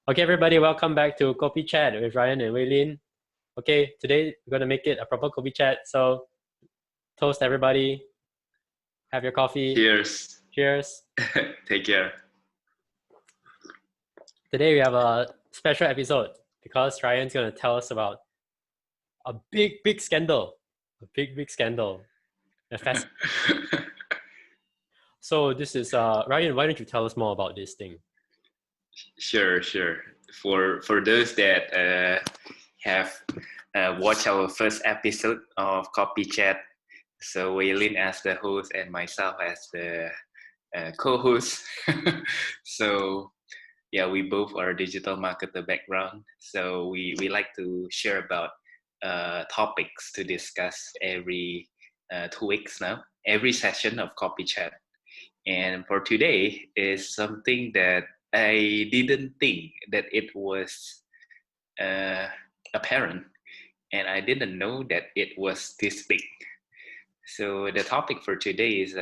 Okay, everybody, welcome back to Kopi Chat with Ryan and Waylin. Okay, today we're gonna make it a proper Kopi Chat. So, toast everybody, have your coffee. Cheers. Cheers. Take care. Today we have a special episode because Ryan's gonna tell us about a big scandal, a big scandal. So this is Ryan. Why don't you tell us more about this thing? Sure. For those that have watched our first episode of Copy Chat, so Waylin as the host and myself as the co-host. So yeah, we both are digital marketer background. So we like to share about topics to discuss every 2 weeks now, every session of Copy Chat. And for today is something that I didn't think that it was uh, apparent, and I didn't know that it was this big. So the topic for today is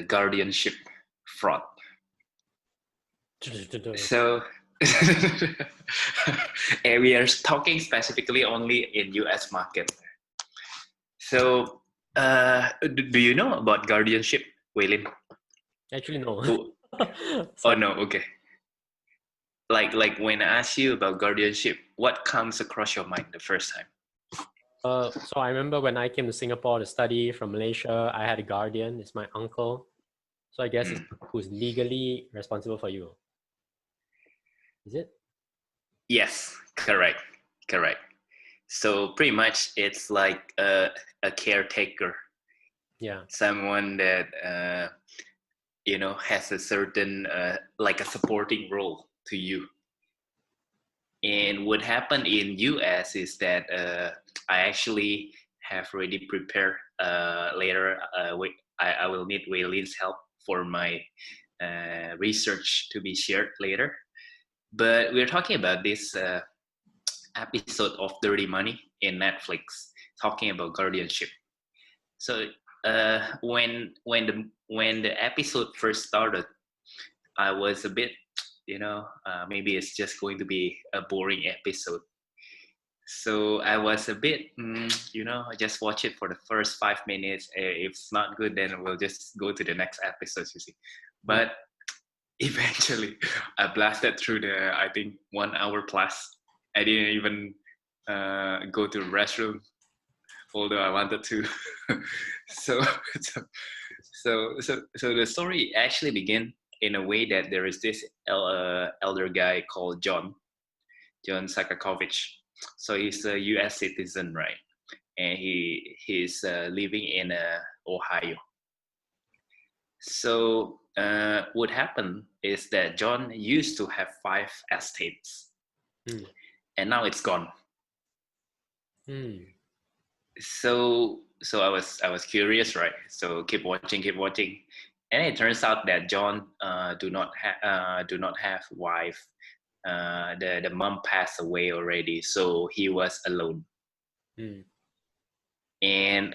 guardianship fraud. So and we are talking specifically only in US market. So do you know about guardianship, Waylin? Actually, no. Oh no, okay. Like when I ask you about guardianship, what comes across your mind the first time? So I remember when I came to Singapore to study from Malaysia, I had a guardian. It's my uncle. So I guess it's who's legally responsible for you. Is it? Yes, correct. So pretty much it's like a caretaker. Yeah. Someone that has a certain like a supporting role to you. And what happened in US is that I actually have already prepared later. I will need Waylin's help for my research to be shared later. But we're talking about this episode of Dirty Money in Netflix, talking about guardianship. So when the episode first started, I was a bit, maybe it's just going to be a boring episode. So I was a bit, I just watch it for the first 5 minutes. If it's not good, then we'll just go to the next episode, you see. But eventually, I blasted through I think 1 hour plus. I didn't even go to the restroom, although I wanted to. so, so the story actually began in a way that there is this elder guy called John Sakakovich. So he's a U.S. citizen, right? And he's living in Ohio. So what happened is that John used to have 5 estates, and now it's gone. So I was curious, right? So keep watching, and it turns out that John do not have wife. The mom passed away already, so he was alone. And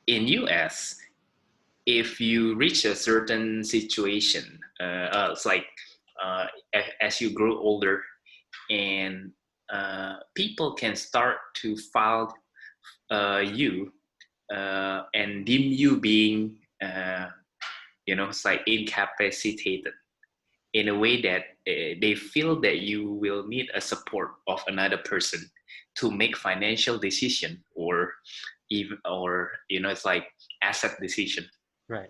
in US, if you reach a certain situation, it's like as you grow older, and people can start to file you and deem you being, it's like incapacitated, in a way that they feel that you will need a support of another person to make financial decision, or even, or it's like asset decision, right?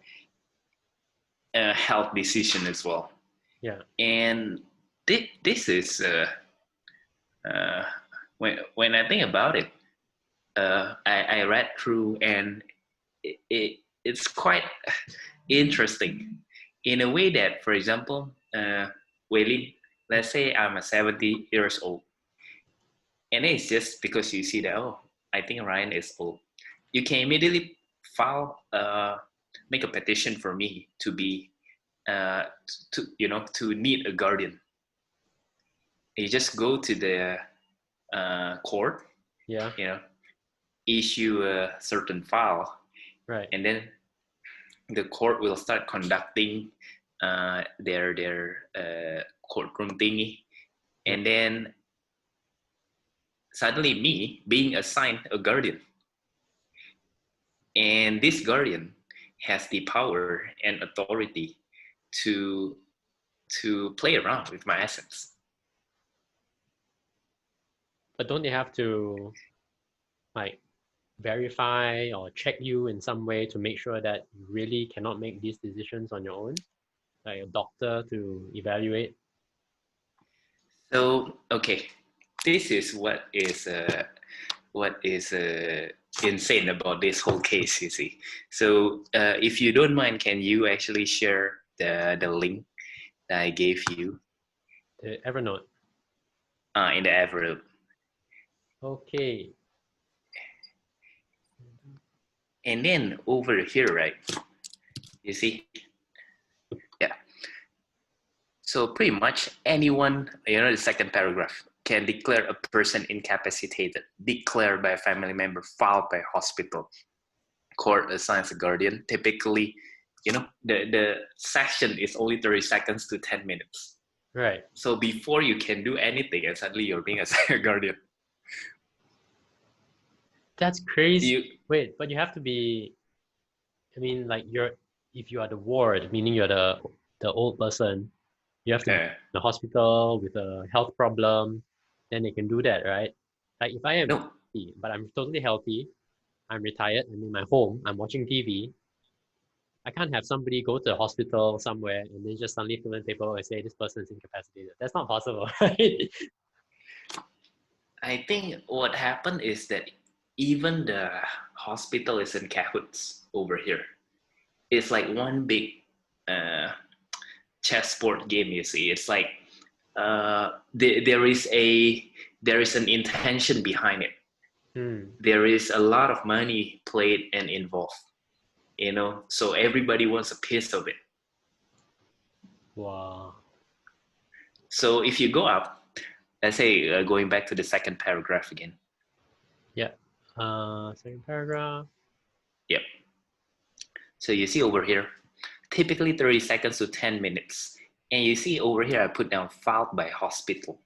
Health decision as well. Yeah. And this is when I think about it, I read through, and it's quite interesting in a way that, for example, Waylin, let's say I'm a 70 years old, and it's just because you see that, oh, I think Ryan is old, you can immediately file make a petition for me to be to need a guardian. You just go to the court, issue a certain file, right? And then the court will start conducting their courtroom thingy, and then suddenly me being assigned a guardian, and this guardian has the power and authority to play around with my assets. But don't they have to like verify or check you in some way to make sure that you really cannot make these decisions on your own? Like a doctor to evaluate? So okay, this is what is insane about this whole case. You see, so if you don't mind, can you actually share the link that I gave you The Evernote. in the Evernote? Okay. And then over here, right? You see, yeah. So pretty much anyone, the second paragraph, can declare a person incapacitated, declared by a family member, filed by hospital. Court assigns a guardian. Typically, the session is only 30 seconds to 10 minutes. Right. So before you can do anything, and suddenly you're being assigned a guardian. That's crazy. Wait, but you have to be, I mean, like if you are the ward, meaning you're the old person, you have to be in the hospital with a health problem, then they can do that, right? Like if I am healthy, but I'm totally healthy, I'm retired, I'm in my home, I'm watching TV, I can't have somebody go to the hospital somewhere and then just suddenly fill in paper and say this person is incapacitated. That's not possible, right? I think what happened is that even the hospital is in cahoots over here. It's like one big chessboard game. You see, it's like there is an intention behind it. There is a lot of money played and involved. So everybody wants a piece of it. Wow. So if you go up, let's say going back to the second paragraph again. Yeah. Second paragraph. Yep. So you see over here, typically 30 seconds to 10 minutes. And you see over here, I put down filed by hospital.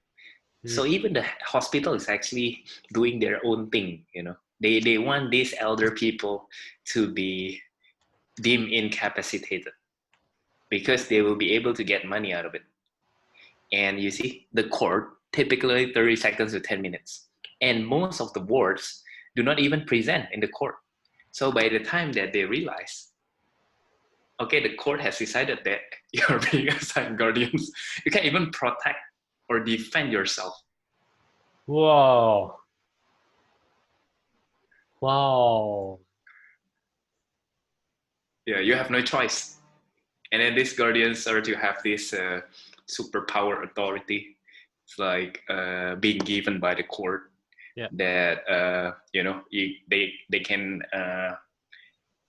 So even the hospital is actually doing their own thing, They want these elder people to be deemed incapacitated because they will be able to get money out of it. And you see, the court, typically 30 seconds to 10 minutes. And most of the wards do not even present in the court. So by the time that they realize, okay, the court has decided that you're being assigned guardians, you can't even protect or defend yourself. Whoa. Wow. Yeah, you have no choice. And then these guardians are to have this superpower authority. It's like being given by the court that, they can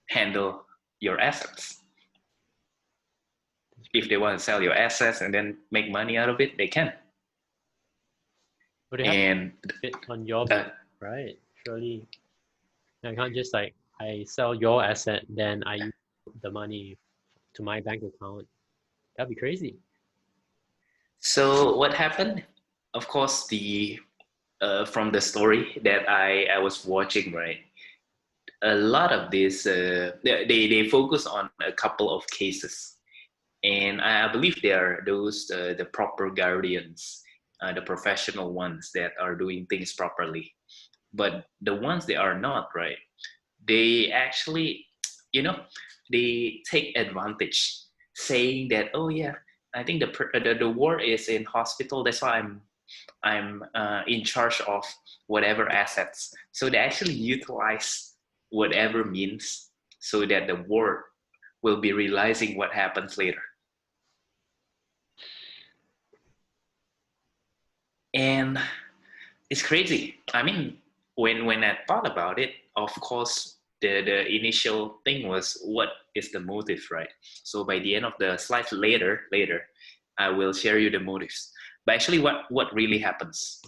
handle your assets. If they want to sell your assets and then make money out of it, they can. But they have to fit on your right? Surely, I can't just like I sell your asset, then I use the money to my bank account. That'd be crazy. So what happened? Of course, from the story that I was watching, right? A lot of this they focus on a couple of cases, and I believe they are those the proper guardians, the professional ones that are doing things properly. But the ones that are not, right? They actually, they take advantage, saying that, oh yeah, I think the ward is in hospital, that's why I'm in charge of whatever assets. So they actually utilize whatever means so that the ward will be realizing what happens later. And it's crazy. I mean, when I thought about it, of course, the initial thing was what is the motive, right? So by the end of the slide later, I will share you the motives. But actually, what really happens?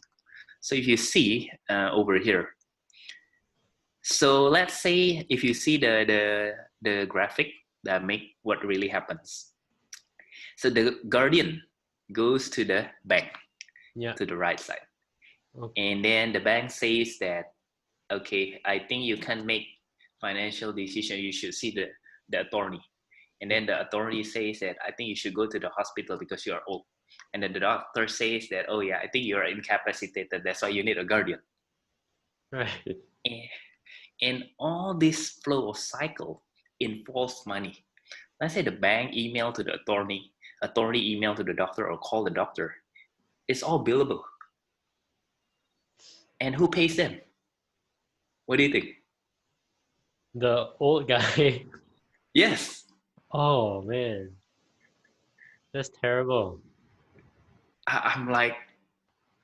So if you see over here, so let's say if you see the graphic that make what really happens. So the guardian goes to the bank, Yeah. to the right side. Okay. And then the bank says that, okay, I think you can't make financial decision. You should see the attorney. And then the attorney says that, I think you should go to the hospital because you are old. And then the doctor says that, oh yeah, I think you are incapacitated. That's why you need a guardian. Right. And all this flow of cycle involves money. Let's say the bank email to the attorney email to the doctor, or call the doctor. It's all billable. And who pays them? What do you think? The old guy. Yes. Oh man, that's terrible. I'm like,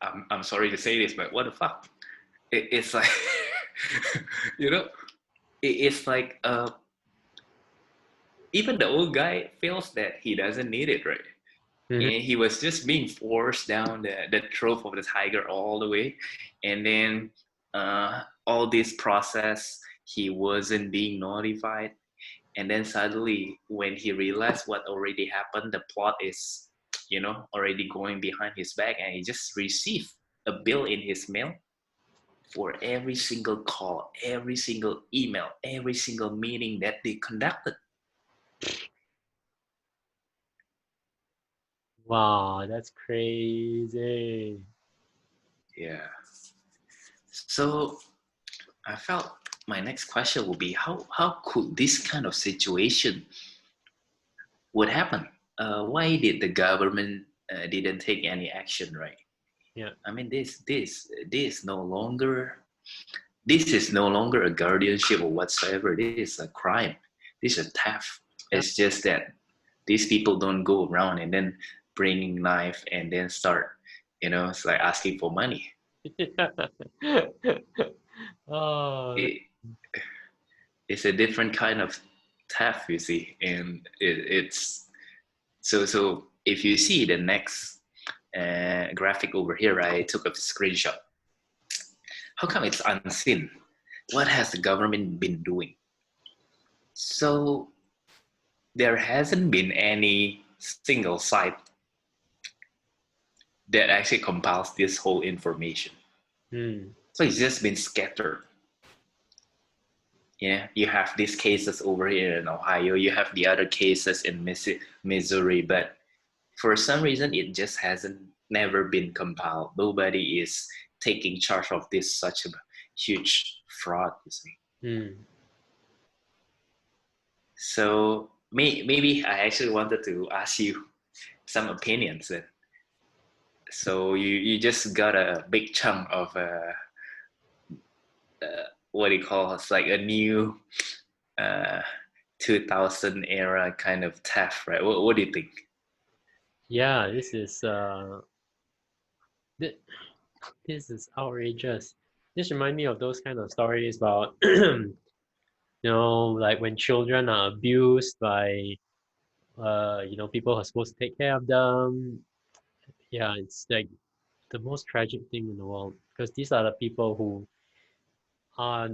I'm sorry to say this, but what the fuck? It's like, you know, it's like, even the old guy feels that he doesn't need it, right? Mhm. And he was just being forced down the throat of the tiger all the way. And then all this process, he wasn't being notified. And then suddenly, when he realized what already happened, the plot is, already going behind his back, and he just received a bill in his mail for every single call, every single email, every single meeting that they conducted. Wow, that's crazy. Yeah. So I felt my next question would be, how could this kind of situation would happen? Why did the government didn't take any action, right? Yeah. I mean, this is no longer a guardianship or whatsoever. This is a crime. This is a theft. Yeah. It's just that these people don't go around and then bringing knife and then start, it's like asking for money. Oh, It, it's a different kind of theft, you see, and it's so. If you see the next graphic over here, I took a screenshot. How come it's unseen? What has the government been doing? So there hasn't been any single site that actually compiles this whole information. hmm. So it's just been scattered. Yeah, you have these cases over here in Ohio, you have the other cases in Missouri, but for some reason it just hasn't never been compiled. Nobody is taking charge of this such a huge fraud, you see. Hmm. So maybe I actually wanted to ask you some opinions then. So you just got a big chunk of what do you call, it's like a new uh, 2000 era kind of theft, right? What do you think? Yeah, th- this is outrageous. This reminds me of those kind of stories about like when children are abused by people who are supposed to take care of them. Yeah, it's like the most tragic thing in the world because these are the people who are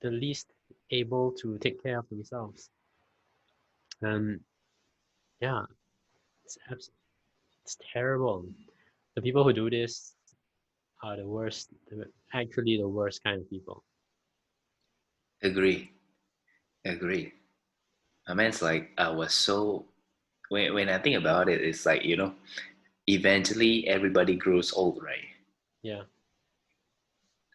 the least able to take care of themselves. And yeah, it's terrible. The people who do this are the worst, actually the worst kind of people. Agree, agree. I mean, it's like I was so when I think about it, it's like eventually everybody grows old, right? Yeah,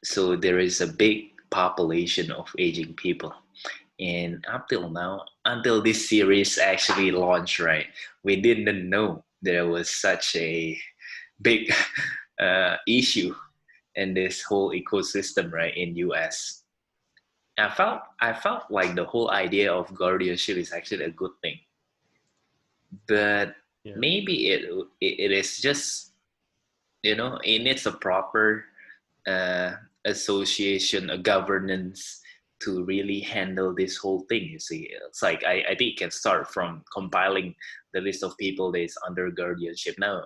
So there is a big population of aging people. And up till now, until this series actually launched, right, we didn't know there was such a big issue in this whole ecosystem, right, in US. I felt like the whole idea of guardianship is actually a good thing, but yeah, maybe it is just it needs a proper uh, association, a governance to really handle this whole thing. You see, it's like I think it can start from compiling the list of people that is under guardianship now,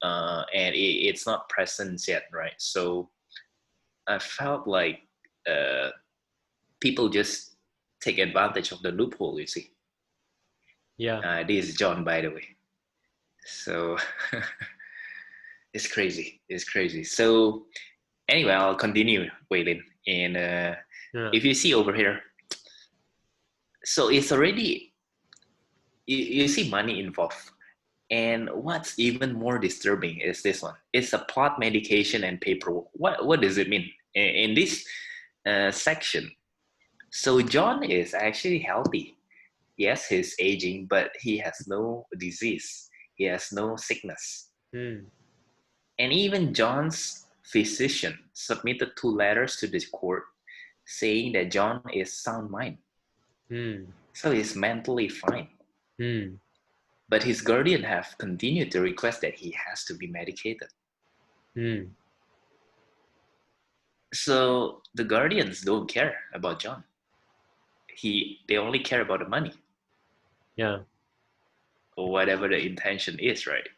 and it's not present yet, right? So I felt like uh, people just take advantage of the loophole. You see, yeah. this is John, by the way. So it's crazy. It's crazy. So anyway, I'll continue, Waylin. And Yeah. if you see over here, so it's already, you see money involved. And what's even more disturbing is this one. It's a plot, medication, and paperwork. What does it mean in this section? So John is actually healthy. Yes, he's aging, but he has no disease. He has no sickness. Mm. And even John's physician submitted 2 letters to the court saying that John is sound mind. Mm. So he's mentally fine. Mm. But his guardian have continued to request that he has to be medicated. Mm. So the guardians don't care about John. They only care about the money. Yeah. Or whatever the intention is, right?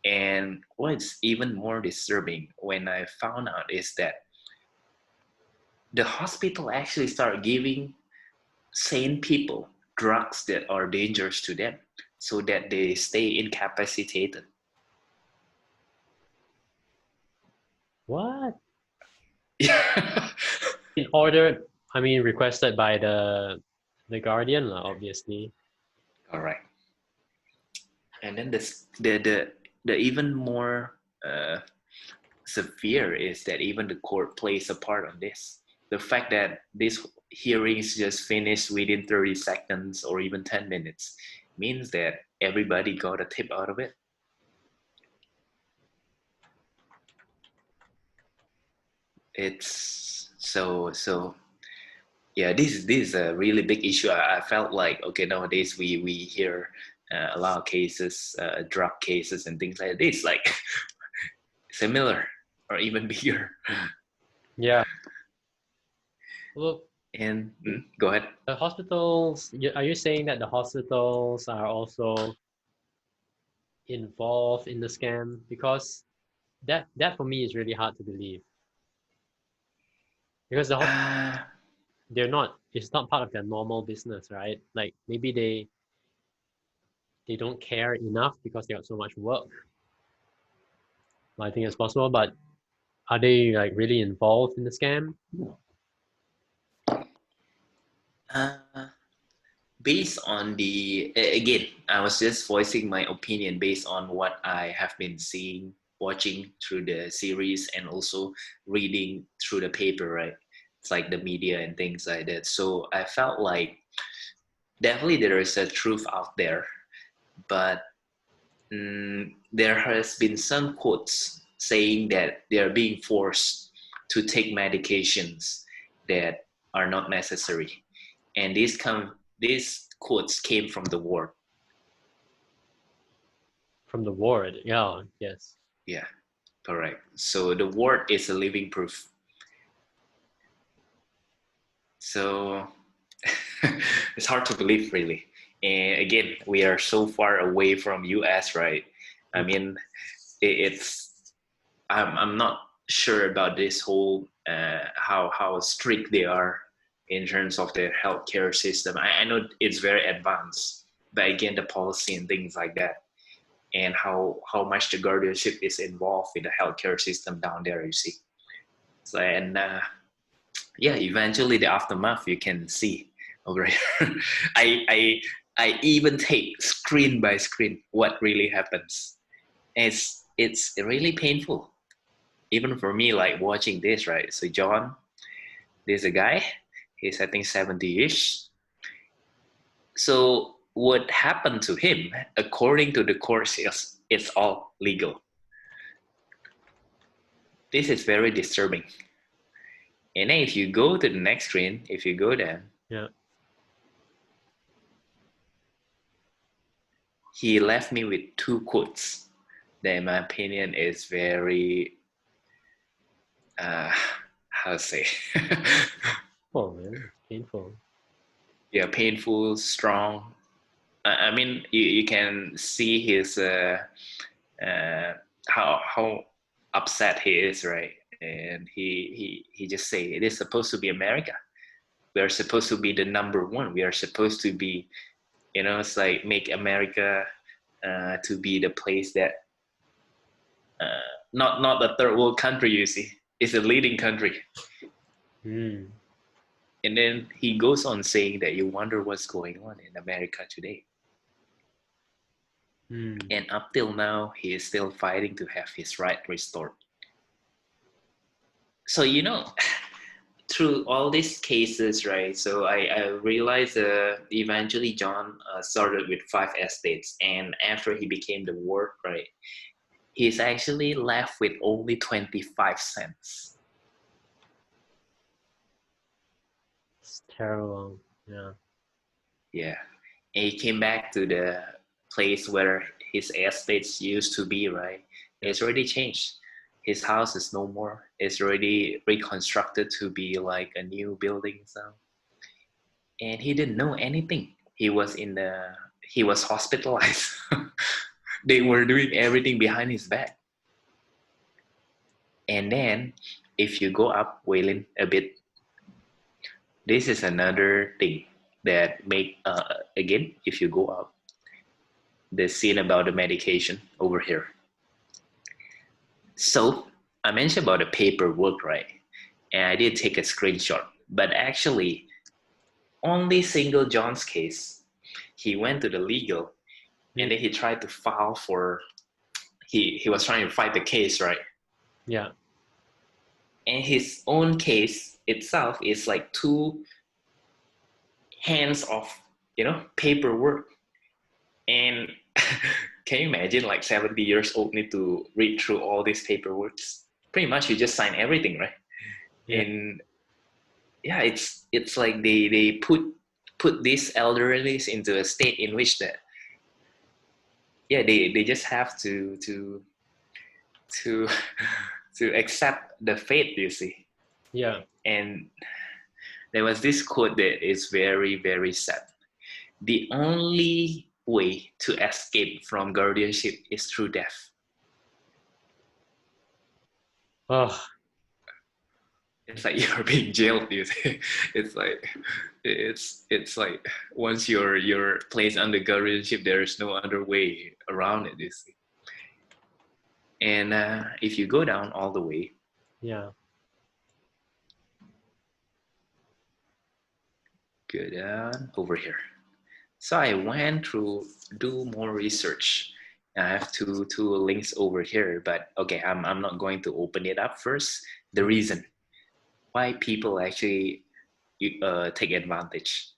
And what's even more disturbing when I found out is that the hospital actually started giving sane people drugs that are dangerous to them so that they stay incapacitated. What? Yeah. In order, I mean, requested by the guardian, obviously. All right. And then the even more severe is that even the court plays a part on this. The fact that this hearings just finished within 30 seconds or even 10 minutes means that everybody got a tip out of it. It's so yeah, this is a really big issue. I felt like, okay, nowadays we hear a lot of cases, drug cases and things like this, like similar or even bigger. Yeah. Well, And go ahead. the hospitals, are you saying that the hospitals are also involved in the scam? Because that for me is really hard to believe. Because the Uh, it's not part of their normal business, right? Like maybe they don't care enough because they got so much work. I think it's possible, but are they like really involved in the scam? uh, Based on again, I was just voicing my opinion based on what I have been seeing, watching through the series, and also reading through the paper, right? It's like the media and things like that. So I felt like definitely there is a truth out there, but there has been some quotes saying that they are being forced to take medications that are not necessary, and these quotes came from the ward. From the ward, yeah, yes. Yeah, correct. So the word is a living proof. So it's hard to believe, really. And again, we are so far away from US, right? I mean, it's I'm not sure about this whole how strict they are in terms of their healthcare system. I know it's very advanced, but again, the policy and things like that, and how much the guardianship is involved in the healthcare system down there, you see. So and yeah, eventually the aftermath you can see over here. I even take screen by screen what really happens. It's really painful, even for me, like watching this, right? So John, there's a guy, he's I think 70-ish. So what happened to him, according to the court, is it's all legal. This is very disturbing. And then if you go to the next screen, if you go there, Yeah. he left me with 2 quotes that, in my opinion, is very, how to say, Oh man, it's painful. yeah, painful, strong. I mean, you can see his how upset he is, right? And he just say it is supposed to be America. We are supposed to be the number one. We are supposed to be, it's like make America to be the place that not a third world country, you see, it's a leading country. Mm. And then he goes on saying that you wonder what's going on in America today. Mm. And up till now, he is still fighting to have his right restored. So, you know, through all these cases, right? So I realized eventually John started with 5 estates. And after he became the ward, right, he's actually left with only 25 cents. It's terrible. Yeah. Yeah. And he came back to the place where his estates used to be, right? It's already changed. His house is no more. It's already reconstructed to be like a new building. So, and he didn't know anything. He was hospitalized. They were doing everything behind his back. And then if you go up, Waylon, a bit, this is another thing that make again, if you go up, the scene about the medication over here. So I mentioned about the paperwork, right? And I did take a screenshot, but actually only single John's case, he went to the legal and then he tried to file for, he was trying to fight the case, right? Yeah. And his own case itself is like 2 hands of, you know, paperwork. And can you imagine like 70 years old need to read through all these paperwork? Pretty much you just sign everything, right? Yeah. And yeah, it's like they put these elderlies into a state in which that they just have to to accept the fate, you see. Yeah. And there was this quote that is very, very sad. The only way to escape from guardianship is through death. Oh. It's like you're being jailed, you see. It's like it's like once you're placed under guardianship, there is no other way around it, you see. And if you go down all the way, Yeah. go down over here. So I went through, do more research. I have two links over here, but okay, I'm not going to open it up first. The reason why people actually take advantage.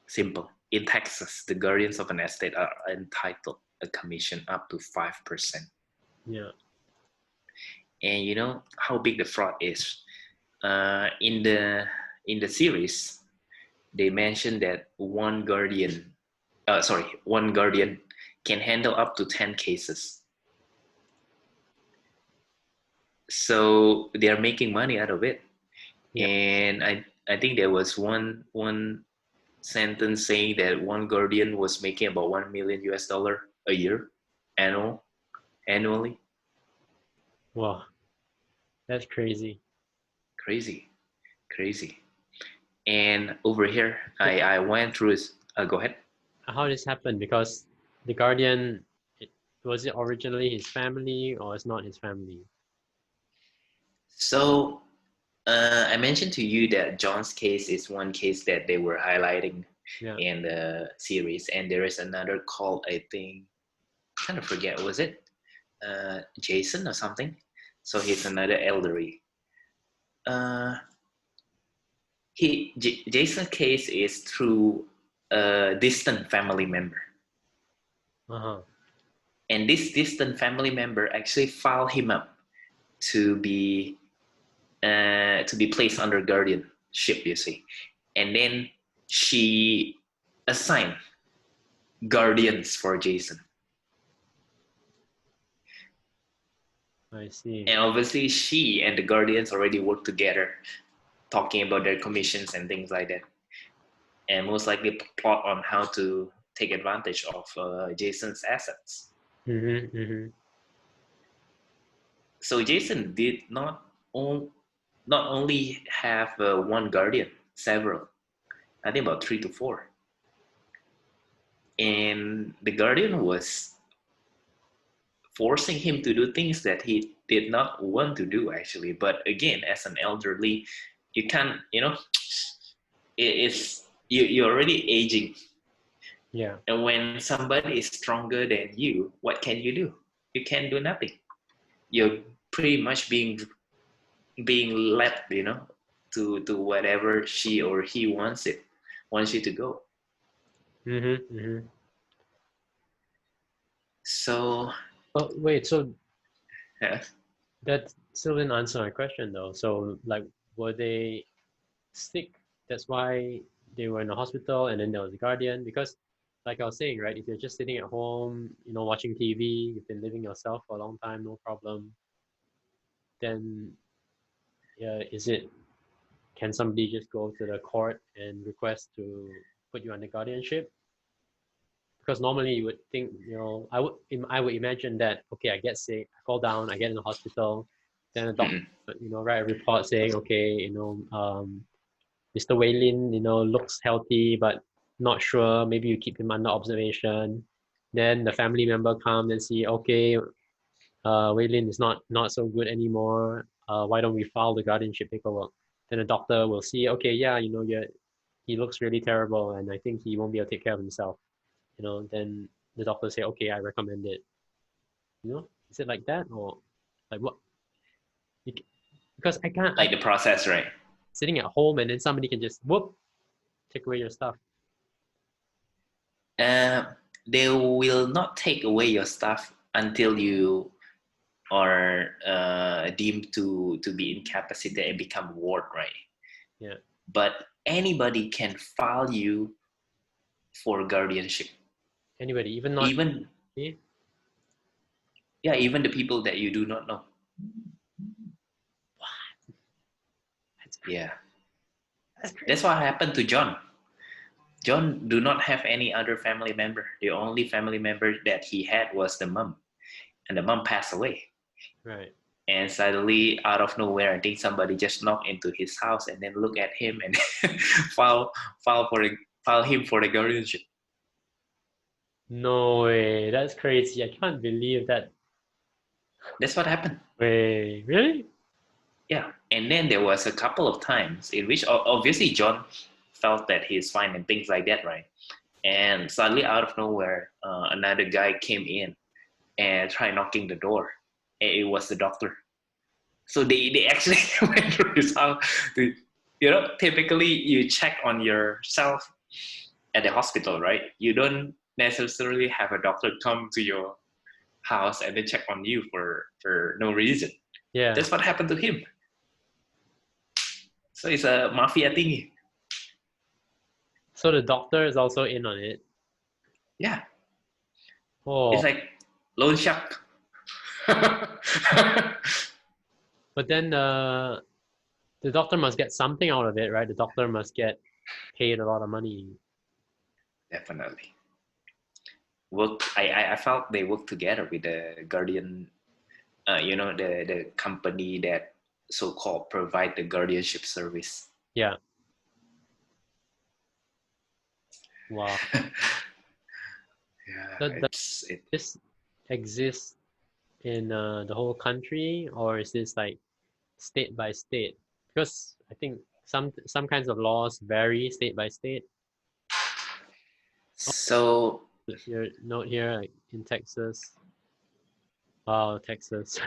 Simple. In Texas, the guardians of an estate are entitled a commission up to 5%. Yeah. And you know how big the fraud is. In the series, they mentioned that one guardian can handle up to 10 cases. So they are making money out of it. Yeah. And I think there was one sentence saying that one guardian was making about $1 million a year annually. Wow. That's crazy. Crazy. And over here, I went through this. Go ahead. How this happened? Because the guardian, was it originally his family or it's not his family? So I mentioned to you that John's case is one case that they were highlighting in the series, and there is another called, I think, I'm trying to forget, was it Jason or something? So he's another elderly. Jason's case is through a distant family member. Uh-huh. And this distant family member actually filed him up to be placed under guardianship, you see. And then she assigned guardians for Jason. I see. And obviously she and the guardians already work together, talking about their commissions and things like that. And most likely plot on how to take advantage of Jason's assets. Mm-hmm, mm-hmm. So Jason did not only have one guardian, several. I think about 3 to 4. and the guardian was forcing him to do things that he did not want to do actually. But again, as an elderly, you can't, it's you're already aging. Yeah. And when somebody is stronger than you, what can you do? You can't do nothing. You're pretty much being led, to whatever she or he wants you to go. So Oh, wait, so yeah. that still didn't answer my question though. So like, were they sick? That's why they were in the hospital, and then there was a guardian. Because, like I was saying, right, if you're just sitting at home, watching TV, you've been living yourself for a long time, no problem. Then, yeah, can somebody just go to the court and request to put you under guardianship? Because normally you would think, I would imagine that, okay, I get sick, I fall down, I get in the hospital, then a doctor, write a report saying, okay, Mr. Waylin, looks healthy, but not sure. Maybe you keep him under observation. Then the family member come and see, okay, Waylin is not so good anymore. Why don't we file the guardianship paperwork? Then the doctor will see, okay, yeah, he looks really terrible, and I think he won't be able to take care of himself. Then the doctor say, okay, I recommend it. Is it like that, or like what? Because I can't Like the process, right? sitting at home and then somebody can just whoop take away your stuff. They will not take away your stuff until you are deemed to be incapacitated and become ward, right? Yeah. But anybody can file you for guardianship. Anybody, even me? Yeah, even the people that you do not know. What? That's crazy. Yeah. That's crazy. That's what happened to John. John do not have any other family member. The only family member that he had was the mom, and the mom passed away. Right. And suddenly, out of nowhere, I think somebody just knocked into his house and then look at him and file him for the guardianship. No way. That's crazy. I can't believe that. That's what happened. Wait, really? Yeah. And then there was a couple of times in which obviously John felt that he's fine and things like that, right? And suddenly, out of nowhere, another guy came in and tried knocking the door. And it was the doctor. So they actually went through his house. Typically you check on yourself at the hospital, right? You don't necessarily have a doctor come to your house and then check on you for no reason. Yeah. That's what happened to him. So it's a mafia thingy. So the doctor is also in on it. Yeah. Oh. It's like loan shark. But then the doctor must get something out of it, right? The doctor must get paid a lot of money. Definitely. I felt they work together with the Guardian, the company that so-called provide the guardianship service. Yeah. Wow. Yeah. This exists in the whole country, or is this like state by state? Because I think some kinds of laws vary state by state. So Your note here, like in Texas. Wow, Texas.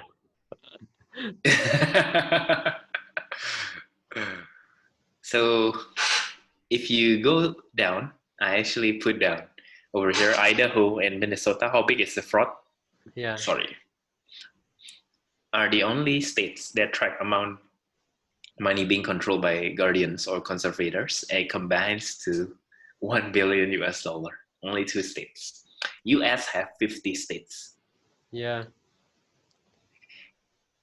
So if you go down, I actually put down over here Idaho and Minnesota. How big is the fraud? Yeah. Sorry. Are the only states that track amount money being controlled by guardians or conservators. It combines to $1 billion US. Only 2 states. US have 50 states. Yeah.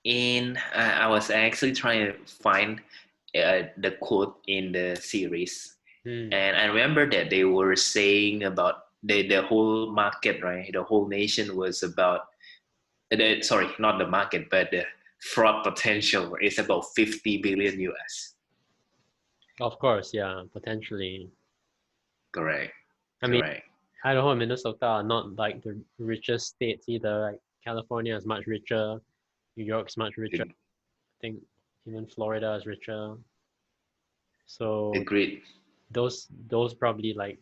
And I was actually trying to find the quote in the series. And I remember that they were saying about the whole market, right? The whole nation was about, sorry, not the market, but the fraud potential is about 50 billion US. Of course, yeah, potentially. Correct. I mean, Correct. Idaho and Minnesota are not like the richest states either. Like California is much richer, New York's much richer. I think even Florida is richer. So Agreed. those probably like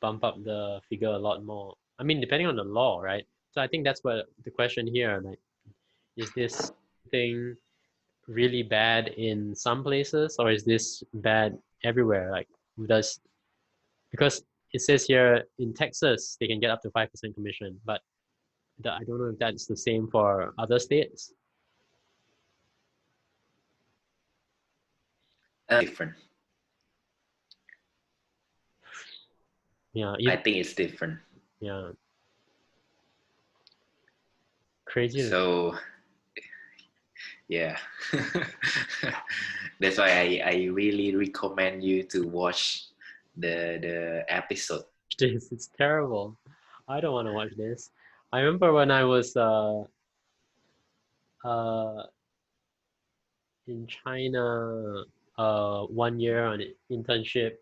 bump up the figure a lot more. I mean, depending on the law, right? So I think that's what the question here, like, is this thing really bad in some places or is this bad everywhere? Like, does because it says here in Texas they can get up to 5% commission, but I don't know if that's the same for other states. Different. Yeah, I think it's different. yeah, crazy. So yeah, that's why I really recommend you to watch the episode. This it's terrible. I don't want to watch this. I remember when I was uh in China 1 year on an internship.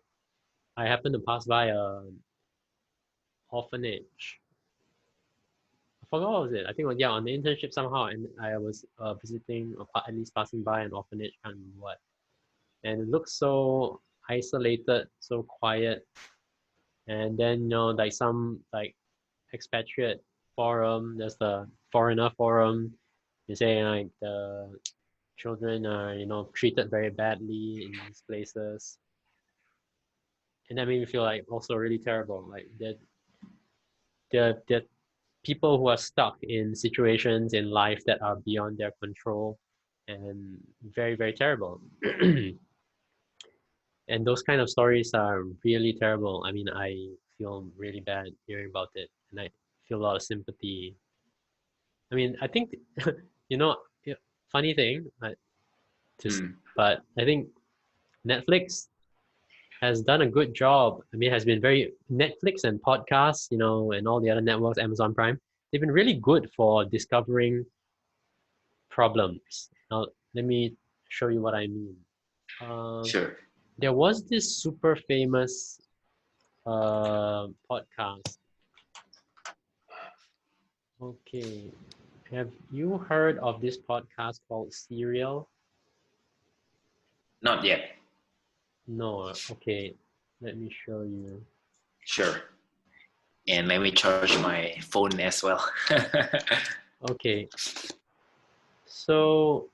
I happened to pass by a orphanage. I forgot what was it. I think yeah, on the internship somehow, and I was visiting or at least passing by an orphanage. Can't remember what. And it looked so isolated, so quiet. And then like some like expatriate forum. There's the foreigner forum. They say like the children are treated very badly in these places, and that made me feel like also really terrible. Like the people who are stuck in situations in life that are beyond their control, and very very terrible. And those kind of stories are really terrible. I mean, I feel really bad hearing about it, and I feel a lot of sympathy. I mean, I think you know, funny thing, but I think Netflix has done a good job. I mean, it has been very Netflix and podcasts, and all the other networks, Amazon Prime. They've been really good for discovering problems. Now, let me show you what I mean. Sure. There was this super famous podcast. Okay, have you heard of this podcast called Serial? Not yet. No. Okay, let me show you. Sure. And let me charge my phone as well. Okay, so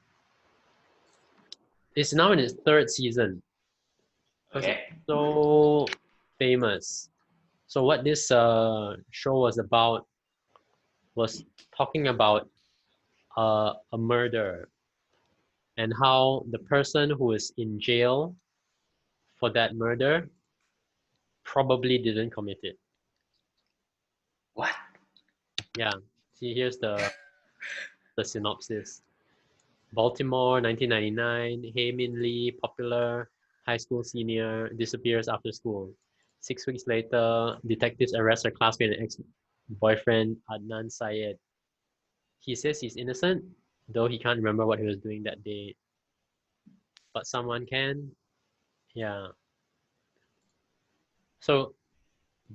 it's now in its third season. Okay. So famous. So what this show was about was talking about a murder and how the person who is in jail for that murder probably didn't commit it. What? Yeah. See, here's the synopsis. Baltimore, 1999. Hae Min Lee, popular high school senior, disappears after school. 6 weeks later, detectives arrest her classmate and ex-boyfriend Adnan Syed. He says he's innocent, though he can't remember what he was doing that day. But someone can. Yeah. So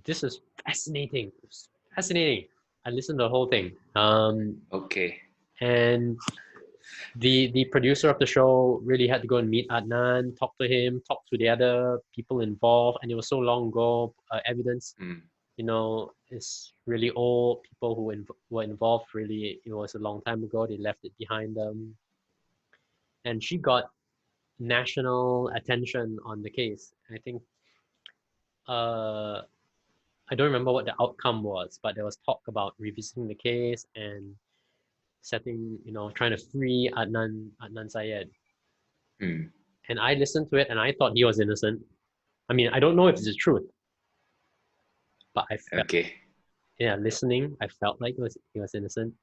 this is fascinating. It's fascinating. I listened to the whole thing. Okay. And the producer of the show really had to go and meet Adnan, talk to him, talk to the other people involved, and it was so long ago. Evidence, is really old. People who were involved really, it was a long time ago. They left it behind them, and she got national attention on the case. I think I don't remember what the outcome was, but there was talk about revisiting the case and trying to free Adnan Syed. And I listened to it and I thought he was innocent. I mean, I don't know if it's the truth, but I felt, listening, I felt like he was innocent.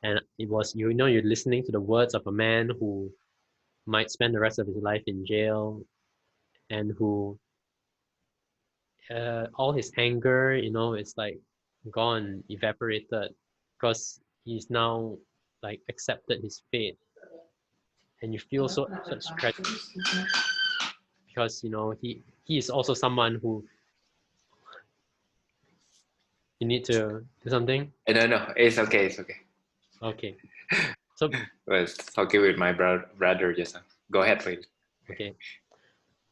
And it was, you're listening to the words of a man who might spend the rest of his life in jail and who all his anger, it's like gone, evaporated, because he's now like accepted his fate, and you feel such tragedy because he is also someone who You need to do something? No, it's okay. It's okay. Okay. So, I was talking with my brother just now. Go ahead, please. okay.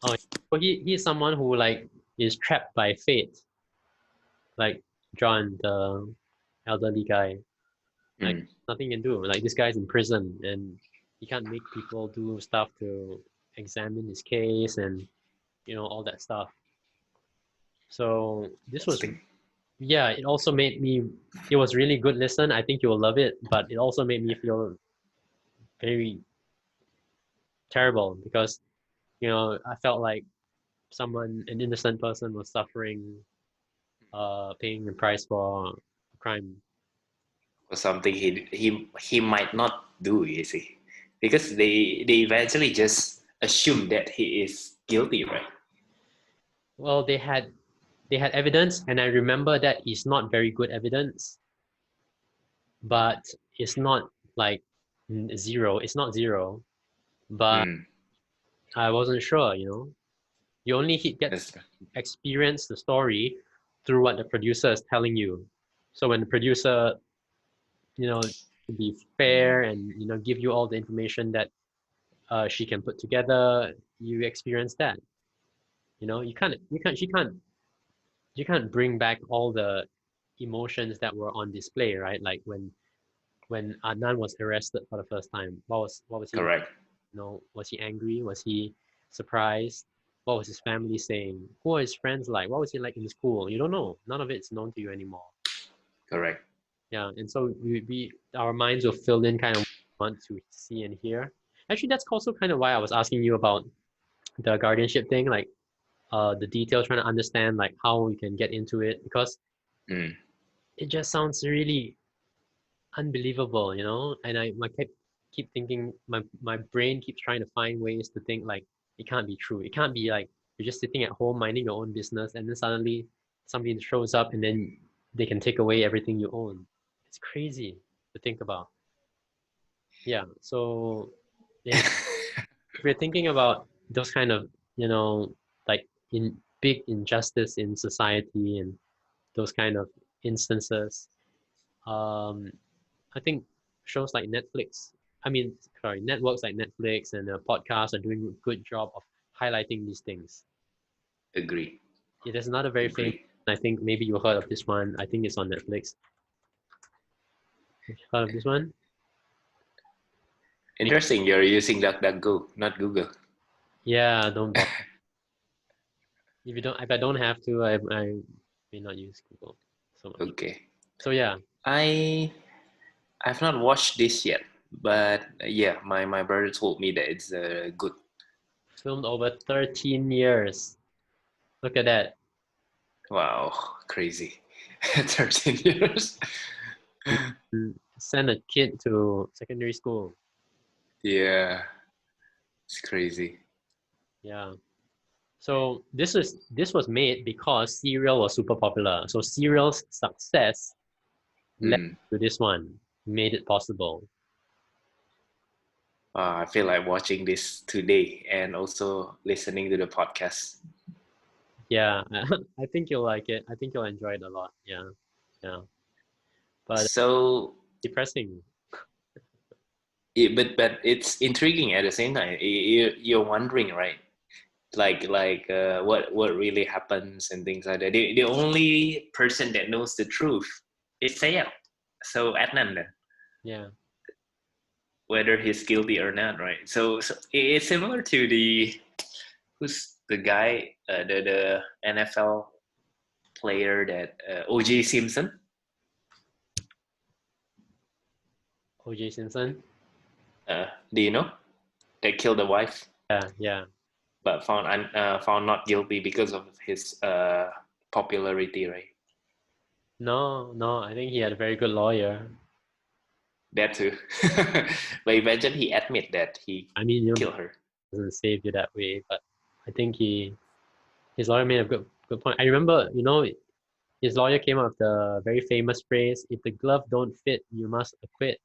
Oh, so he's someone who like is trapped by fate, like John, the elderly guy. Like Mm. nothing he can do. Like this guy's in prison and he can't make people do stuff to examine his case and all that stuff. So this was, Interesting. yeah, it also made me, it was really good listen. I think you will love it, but it also made me feel very terrible because, I felt like an innocent person was suffering, paying the price for a crime. Or something he might not do, you see, because they eventually just assume that he is guilty, right? Well, they had evidence, and I remember that it's not very good evidence, but it's not like zero. It's not zero, but Mm. I wasn't sure. You only get That's experience the story through what the producer is telling you. So when the producer, to be fair and give you all the information that she can put together, you experience that. You can't bring back all the emotions that were on display, right? Like when Adnan was arrested for the first time, what was he like? correct. Was he angry? Was he surprised? What was his family saying? Who are his friends like? What was he like in school? You don't know. None of it's known to you anymore. Correct. Yeah, and so our minds will fill in kind of want to see and hear. Actually, that's also kind of why I was asking you about the guardianship thing, like the details, trying to understand like how we can get into it because Mm. it just sounds really unbelievable, and I keep thinking my brain keeps trying to find ways to think like it can't be true. It can't be like you're just sitting at home minding your own business and then suddenly somebody shows up and then they can take away everything you own. It's crazy to think about. Yeah. So if we're thinking about those kind of, like in big injustice in society and those kind of instances, um, I think shows like Netflix, networks like Netflix and podcasts are doing a good job of highlighting these things. Agree. Yeah, there's another very famous, Agree. I think maybe you heard of this one. I think it's on Netflix. Heard of this one? Interesting. You're using DuckDuckGo, not Google. Yeah, don't bother. If I don't have to, I may not use Google so much. Okay. So yeah, I I've not watched this yet, but yeah, my brother told me that it's good. filmed over 13 years. Look at that. Wow, crazy. 13 years. Send a kid to secondary school. Yeah, it's crazy. Yeah. So this was made because Serial was super popular. So Serial's success led Mm. to this one, made it possible. I feel like watching this today and also listening to the podcast. Yeah, I think you'll like it. I think you'll enjoy it a lot. Yeah, yeah. But So, depressing. but it's intriguing at the same time. You're wondering, right? What really happens and things like that. The only person that knows the truth is Sayal. So Adnan then, Yeah. whether he's guilty or not, right? So it's similar to the who's the guy, the NFL player that O.J. Simpson. O.J. Simpson. Do you know that killed the wife, Yeah, yeah. but found not guilty because of his popularity, right? No, no. I think he had a very good lawyer. That too. But eventually he admit that he I mean, killed her. doesn't save you that way, but I think his lawyer made a good point. I remember, his lawyer came up with the very famous phrase, "If the glove don't fit, you must acquit."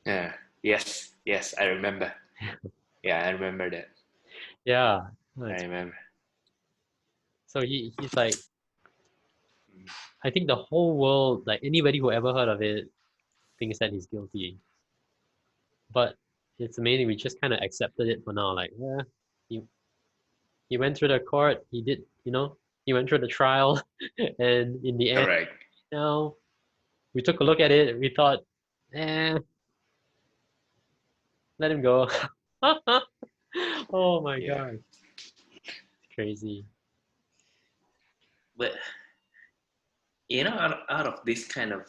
Yeah. Yes, I remember. Yeah, I remember that. Yeah. No, I remember. so he's like, I think the whole world, like anybody who ever heard of it, thinks that he's guilty. But it's amazing. We just kind of accepted it for now. Like, yeah, he he went through the court. He did, he went through the trial, and in the end, Correct. we took a look at it. We thought, eh, let him go. Oh my Yeah. God, crazy. But out of this kind of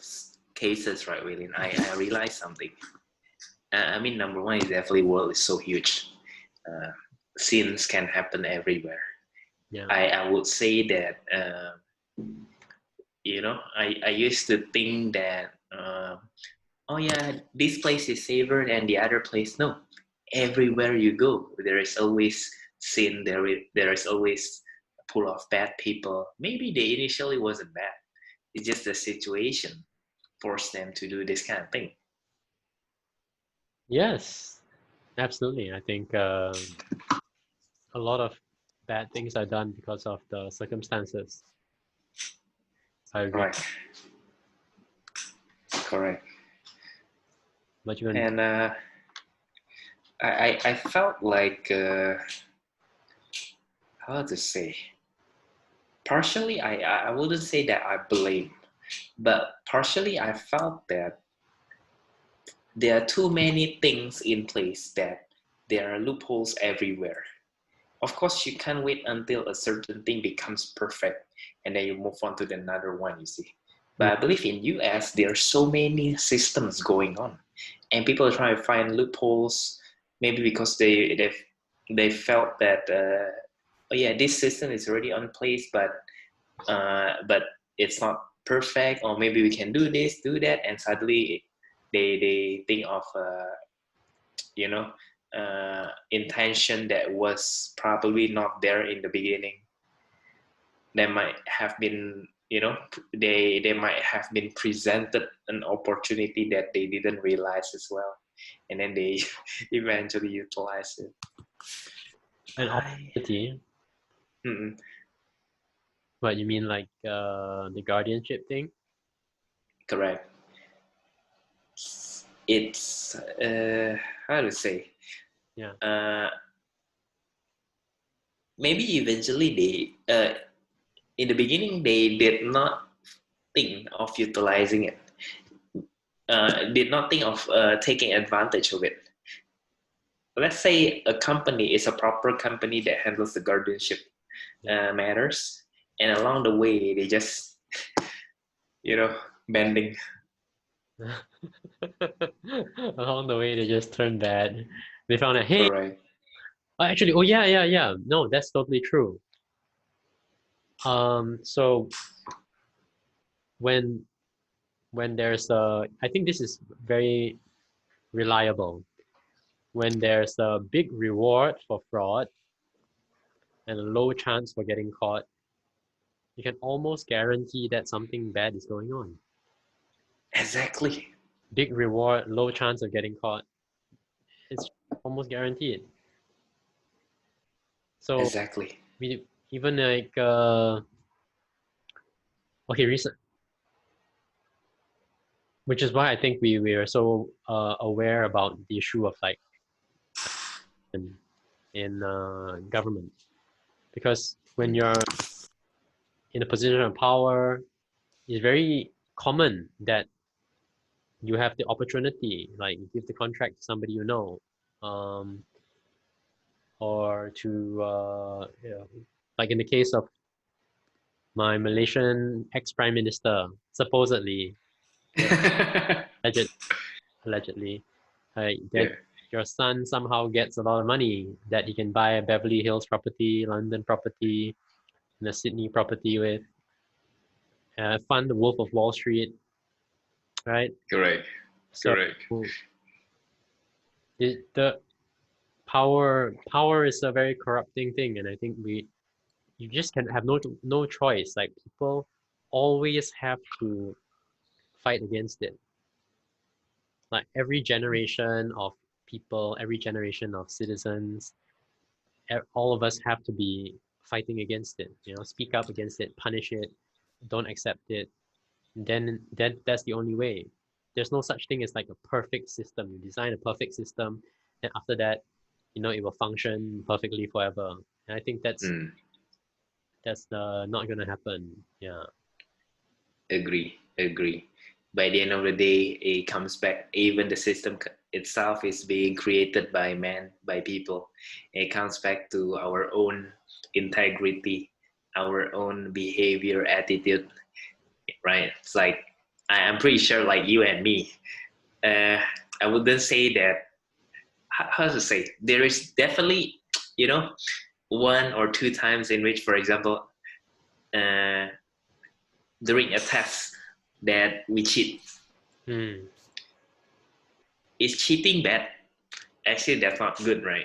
cases, right, William, I realized something. I mean, number one is definitely world is so huge. Sins can happen everywhere. Yeah. I would say that I used to think that oh yeah, this place is safer than the other place. No, everywhere you go, there is always sin. There is always a pool of bad people. Maybe they initially wasn't bad. It's just the situation forced them to do this kind of thing. Yes, absolutely. I think a lot of bad things are done because of the circumstances. I agree. Right. Correct. But you can, And I felt like how to say. Partially, I wouldn't say that I blame, but partially I felt that there are too many things in place, that there are loopholes everywhere. Of course, you can't wait until a certain thing becomes perfect and then you move on to another one, you see. But I believe in US, there are so many systems going on, and people are trying to find loopholes, maybe because they felt that oh yeah, this system is already on place, but it's not perfect, or maybe we can do this, do that, and suddenly they think of you know intention that was probably not there in the beginning. They might have been, they might have been presented an opportunity that they didn't realize as well, and then they eventually utilize it. an opportunity. Mm-mm. What you mean, like the guardianship thing? Correct. It's how to say, Yeah. Maybe eventually in the beginning they did not think of utilizing it, did not think of taking advantage of it. Let's say a company is a proper company that handles the guardianship matters, and along the way they just bending. Along the way, they just turned bad. They found out, hey, Correct. actually, oh yeah. No, that's totally true. So when there's I think this is very reliable. When there's a big reward for fraud and a low chance for getting caught, you can almost guarantee that something bad is going on. Exactly. Big reward, low chance of getting caught. It's almost guaranteed. So Exactly. we even like okay, recent, which is why I think we are so aware about the issue of like in government, because when you're in a position of power, it's very common that you have the opportunity, like you give the contract to somebody um, or to like in the case of my Malaysian ex-prime minister, supposedly, alleged, allegedly, that Yeah. your son somehow gets a lot of money that he can buy a Beverly Hills property, London property, and a Sydney property with, fund the Wolf of Wall Street, right? Correct. So Correct. the power is a very corrupting thing, and I think you just can have no choice. Like people always have to fight against it. Like every generation of people, every generation of citizens, all of us have to be fighting against it. Speak up against it, punish it, don't accept it, then that's the only way. There's no such thing as like a perfect system. You design a perfect system, and after that, it will function perfectly forever. And I think Mm, that's not gonna happen. Yeah. agree. By the end of the day, it comes back. Even the system itself is being created by man, by people. It comes back to our own integrity, our own behavior, attitude, right? It's like I'm pretty sure, like you and me, uh, I wouldn't say that. How to say? There is definitely, you know, one or two times in which, for example, uh, during a test that we cheat. Hmm. Is cheating bad? Actually, that's not good, right?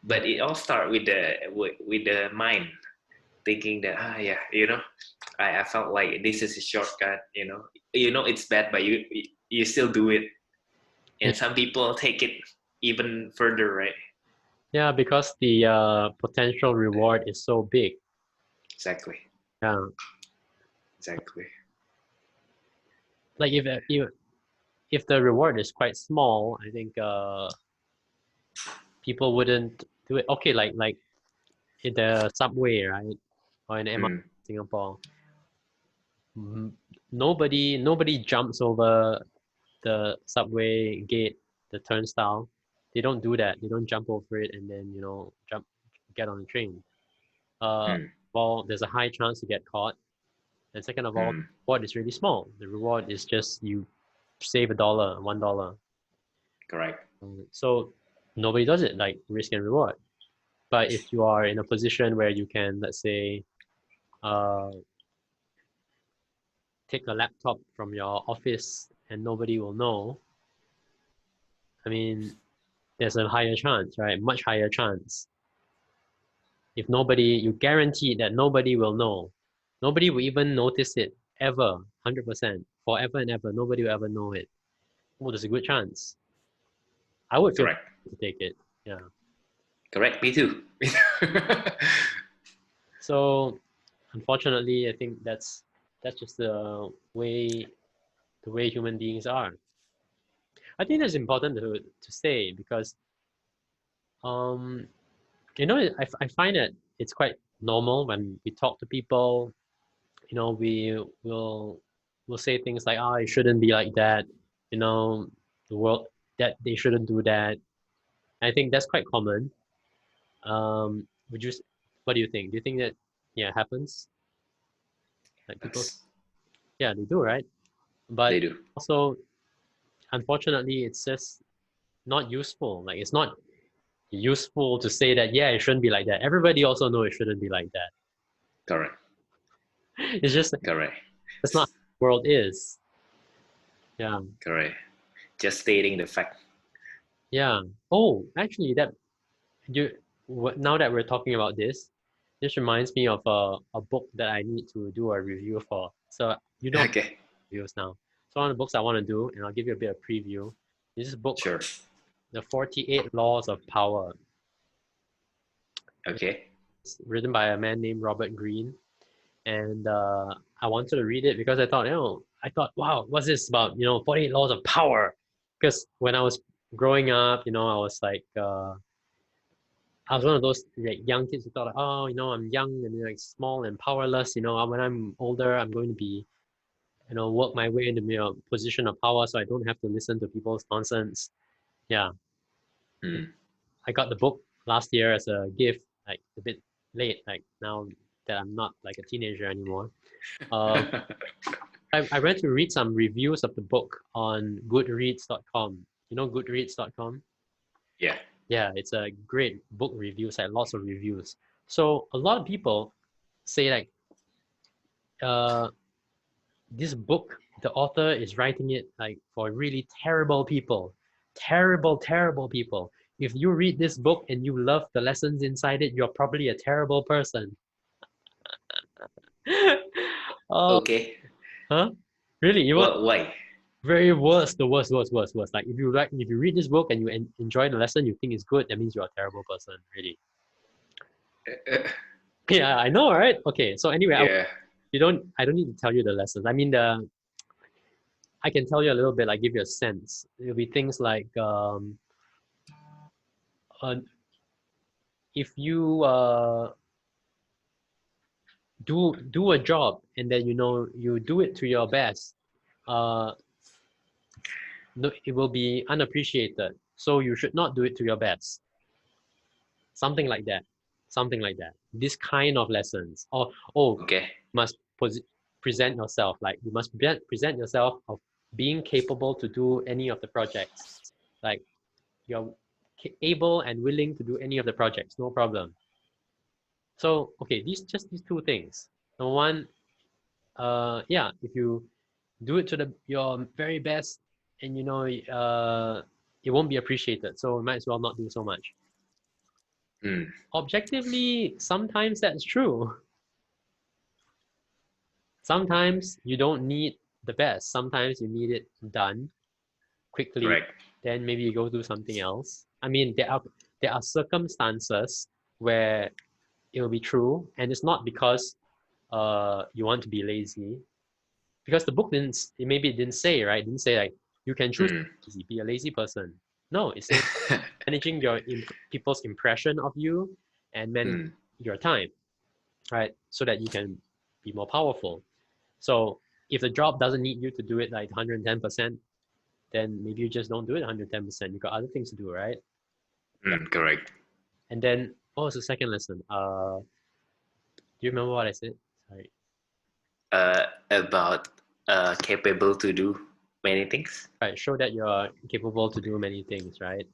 But it all starts with the mind thinking that yeah, I felt like this is a shortcut. It's bad, but you still do it, Yeah, and some people take it even further, right? yeah, because the potential reward is so big. Exactly, Yeah, exactly. like if the reward is quite small, I think people wouldn't do it. Okay, like in the subway, right, or in MRT Mm, Singapore, nobody jumps over the subway gate, the turnstile. They don't do that. They don't jump over it and then get on the train. mm, Well, there's a high chance to get caught, and second of all, mm. the reward is really small. The reward is just you save $1, $1. Correct. So nobody does it, like risk and reward. But if you are in a position where you can, let's say, uh, take a laptop from your office and nobody will know, I mean, there's a higher chance, right? Much higher chance. If nobody, you guarantee that nobody will know. Nobody will even notice it ever, 100%, forever and ever. Nobody will ever know it. Oh, there's a good chance. I would feel Correct. to take it. Yeah. Correct. Me too. So unfortunately, I think that's just the way human beings are. I think that's important to say because um I find that it's quite normal when we talk to people. We will say things like, "Oh, it shouldn't be like that." The world that they shouldn't do that. I think that's quite common. Would you? What do you think? Do you think that yeah happens? Like people, That's, yeah, they do, right? But they do. also, unfortunately, it's just not useful. Like it's not useful to say that yeah, it shouldn't be like that. Everybody also know it shouldn't be like that. Correct. It's just Correct. that's not how the world is. Yeah, Correct. Just stating the fact. yeah. Oh, actually, you now that we're talking about this reminds me of a book that I need to do a review for. So Okay. reviews now. So one of the books I want to do, and I'll give you a bit of preview. This is a book, Sure. The 48 Laws of Power. Okay. It's written by a man named Robert Greene, and I wanted to read it because I thought, wow, what's this about? 48 Laws of Power. Because when I was growing up, I was like. I was one of those like young kids who thought, like, oh, I'm young and like small and powerless. When I'm older, I'm going to be, work my way into a position of power, so I don't have to listen to people's nonsense. Yeah, Mm. I got the book last year as a gift, like a bit late, like now that I'm not like a teenager anymore. Uh, I went to read some reviews of the book on Goodreads.com. You know Goodreads.com? Yeah. Yeah, it's a great book review site, lots of reviews. So a lot of people say like uh this book, the author is writing it like for really terrible people. Terrible, terrible people. If you read this book and you love the lessons inside it, you're probably a terrible person. Oh, Okay. huh? Really? It was Well, why? very worst, the worst, worst, worst, worst. Like if you read this book and you enjoy the lesson, you think it's good, that means you're a terrible person, really. Uh, Yeah, I know, right? Okay, so anyway, yeah. I don't need to tell you the lessons. I mean, I can tell you a little bit, like give you a sense. It'll be things like uh, if you do a job and then you do it to your best, uh, no, it will be unappreciated. So you should not do it to your best. Something like that. Something like that. This kind of lessons. Or Okay. must present yourself. Like you must present yourself of being capable to do any of the projects. Like you're able and willing to do any of the projects, no problem. So okay, these two things. Number one, yeah, if you do it to your very best, and it won't be appreciated. So you might as well not do so much. Objectively, sometimes that's true. Sometimes you don't need the best. Sometimes you need it done quickly. Right. Then maybe you go do something else. I mean, there are circumstances where it will be true, and it's not because you want to be lazy. Because the book didn't say, right? It didn't say like you can choose to be a lazy person. No, it says managing your people's impression of you and manage your time, right? So that you can be more powerful. So if the job doesn't need you to do it like 110%, then maybe you just don't do it 110%. You got other things to do, right? Correct. And then what was the second lesson? Do you remember what I said? Sorry. About capable to do many things. Right, show that you're capable to do many things, right?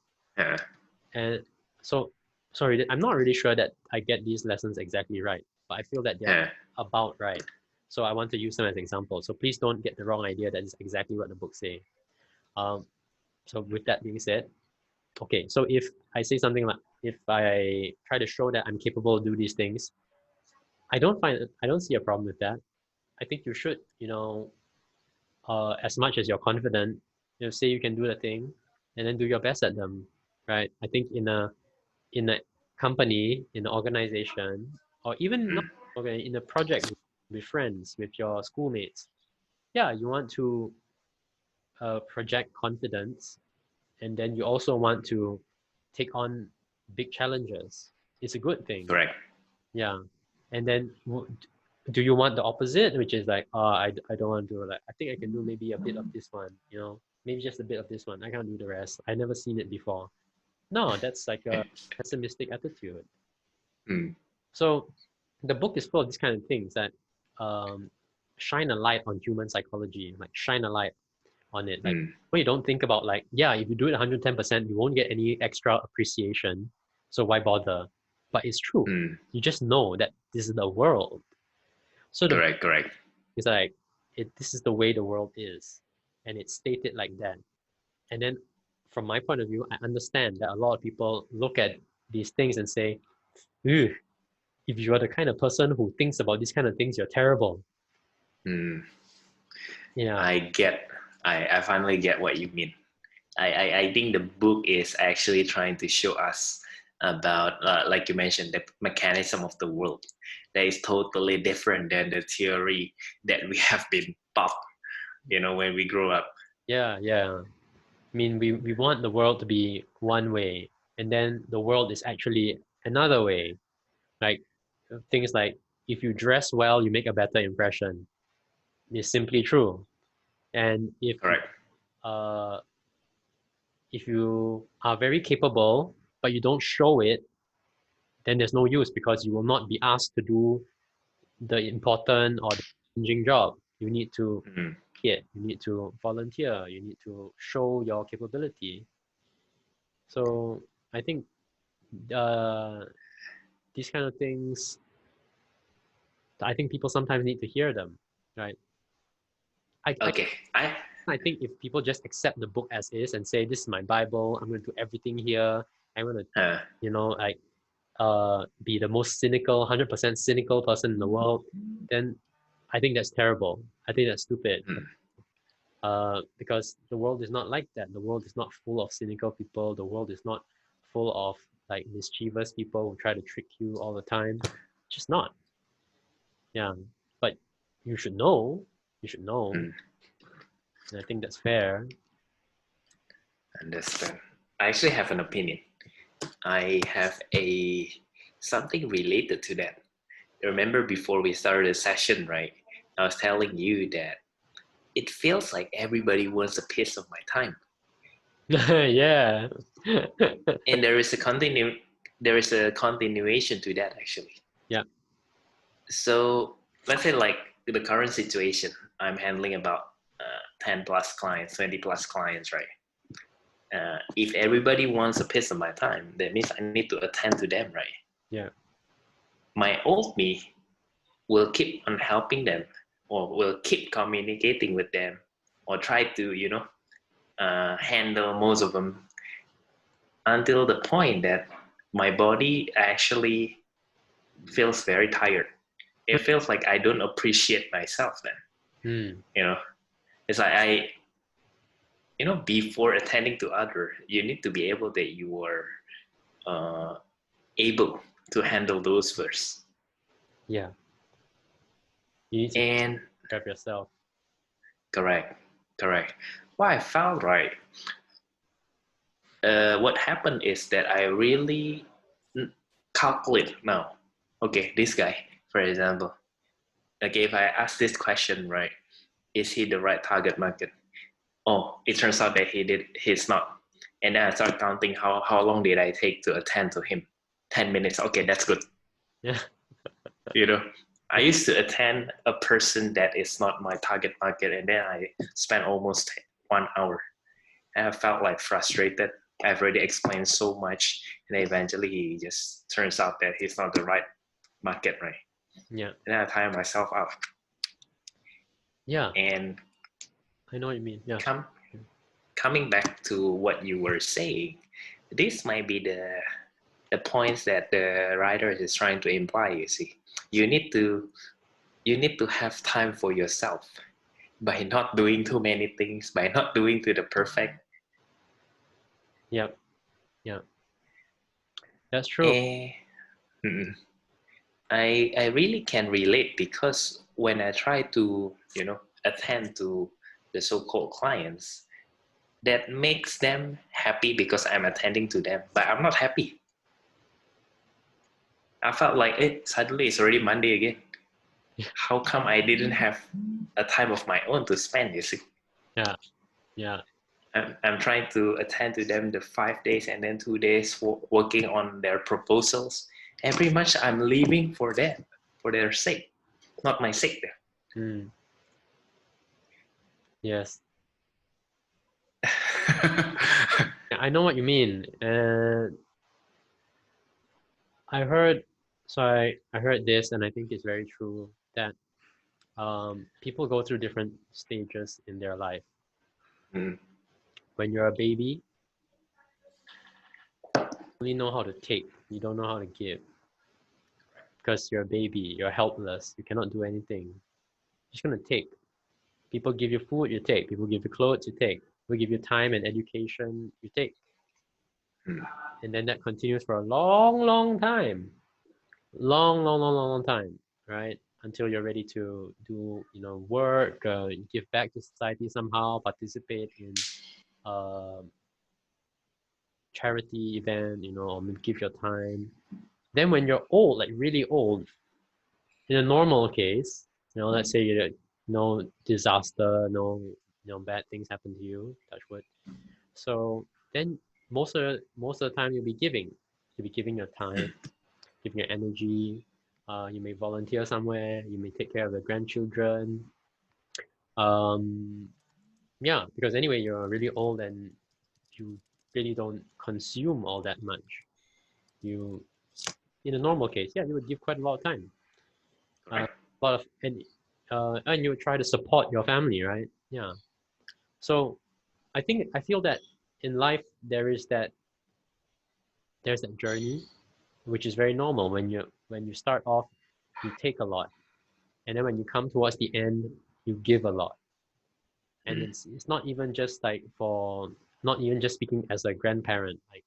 And so, sorry, I'm not really sure that I get these lessons exactly right, but I feel that they're about right. So I want to use them as examples. So please don't get the wrong idea that is exactly what the book say. So with that being said, okay, so if I say something like, if I try to show that I'm capable to do these things, I don't see a problem with that. I think you should, as much as you're confident, say you can do the thing, and then do your best at them, right? I think in a company, in an organization, or even not in a project with friends, with your schoolmates, yeah, you want to project confidence, and then you also want to take on big challenges. It's a good thing. Correct. Yeah. And then do you want the opposite, which is like, I don't want to do, like, I think I can do maybe a bit of this one, maybe just a bit of this one. I can't do the rest. I never seen it before. No, that's like a pessimistic attitude. So the book is full of these kind of things that shine a light on human psychology, like shine a light on it. Like when you don't think about, like, yeah, if you do it 110%, you won't get any extra appreciation. So why bother? But it's true. You just know that this is the world. So correct. it's like this is the way the world is, and it's stated like that. And then from my point of view, I understand that a lot of people look at these things and say, "Ew, if you are the kind of person who thinks about these kind of things, you're terrible." Yeah. I finally get what you mean. I think the book is actually trying to show us about, like you mentioned, the mechanism of the world that is totally different than the theory that we have been taught, when we grow up. Yeah. I mean, we want the world to be one way, and then the world is actually another way. Like things like, if you dress well, you make a better impression. It's simply true. And uh, if you are very capable but you don't show it, then there's no use, because you will not be asked to do the important or the challenging job. You need to you need to volunteer, you need to show your capability. So I think these kind of things, I think people sometimes need to hear them, right? I think if people just accept the book as is and say, this is my Bible, I'm going to do everything here, I'm going to, like, be the most cynical, 100% cynical person in the world, then I think that's terrible. I think that's stupid. Because the world is not like that. The world is not full of cynical people. The world is not full of like mischievous people who try to trick you all the time. Just not. Yeah. But you should know. You should know. Mm. And I think that's fair. Understand. I actually have an opinion. I have something related to that. Remember before we started the session, right? I was telling you that it feels like everybody wants a piece of my time. Yeah. And there is a continuation to that actually. Yeah. So let's say like the current situation, I'm handling about 10 plus clients, 20 plus clients, right? If everybody wants a piece of my time, that means I need to attend to them, right? Yeah. My old me will keep on helping them, or will keep communicating with them, or try to, handle most of them until the point that my body actually feels very tired. It feels like I don't appreciate myself then. Mm. It's like before attending to other, you need to be able that you are able to handle those first. Yeah. You need to And grab yourself. correct. What I found, right, what happened is that I really calculate now. Okay, this guy, for example, okay, if I ask this question, right, is he the right target market? Oh, it turns out that he's not. And then I start counting how long did I take to attend to him. 10 minutes. Okay, that's good. Yeah. I used to attend a person that is not my target market, and then I spent almost 1 hour. And I felt like frustrated. I've already explained so much, and eventually he just turns out that he's not the right market, right? Yeah. And then I tire myself out. Yeah. And I know what you mean. Yeah. Coming back to what you were saying, this might be the points that the writer is trying to imply. You see, you need to have time for yourself by not doing too many things, by not doing to the perfect. Yeah. Yeah. That's true. Eh, I really can relate, because when I try to attend to the so-called clients, that makes them happy because I'm attending to them, but I'm not happy. I felt like suddenly it's already Monday again. How come I didn't have a time of my own to spend? You see, Yeah. Yeah. I'm trying to attend to them the 5 days and then 2 days working on their proposals. And pretty much I'm leaving for them, for their sake, not my sake. Mm. Yes. I know what you mean. I heard, I heard this, and I think it's very true that people go through different stages in their life. Mm. When you're a baby, you only know how to take. You don't know how to give because you're a baby. You're helpless. You cannot do anything. You're just gonna take. People give you food, you take. People give you clothes, you take. People give you time and education, you take. Mm. And then that continues for a long, long time. Long time, right? Until you're ready to do, work, give back to society somehow, participate in charity event, or maybe give your time. Then when you're old, like really old, in a normal case, let's say no disaster, no bad things happen to you, touch wood. So then most of the time you'll be giving. You'll be giving your time, giving your energy. You may volunteer somewhere. You may take care of your grandchildren. Um, yeah, because anyway, you're really old and you really don't consume all that much. You, in a normal case, yeah, you would give quite a lot of time. Right. A lot of and you would try to support your family, right? Yeah. So I feel that in life there's that journey, which is very normal. When you start off, you take a lot, and then when you come towards the end, you give a lot. And it's not even just like not even just speaking as a grandparent. Like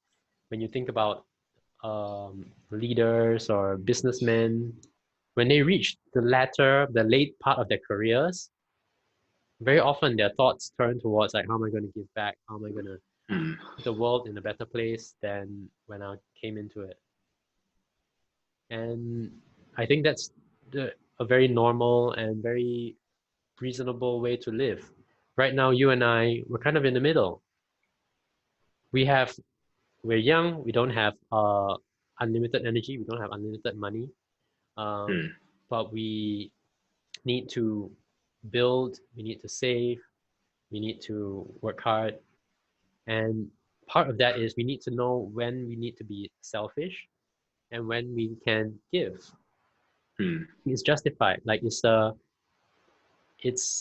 when you think about leaders or businessmen, when they reach the late part of their careers, very often their thoughts turn towards like, how am I going to give back? How am I going to put the world in a better place than when I came into it? And I think that's a very normal and very reasonable way to live. Right now, you and I, we're kind of in the middle. We're young, we don't have unlimited energy, we don't have unlimited money, but we need to build, we need to save, we need to work hard. And part of that is we need to know when we need to be selfish and when we can give. It's justified. Like it's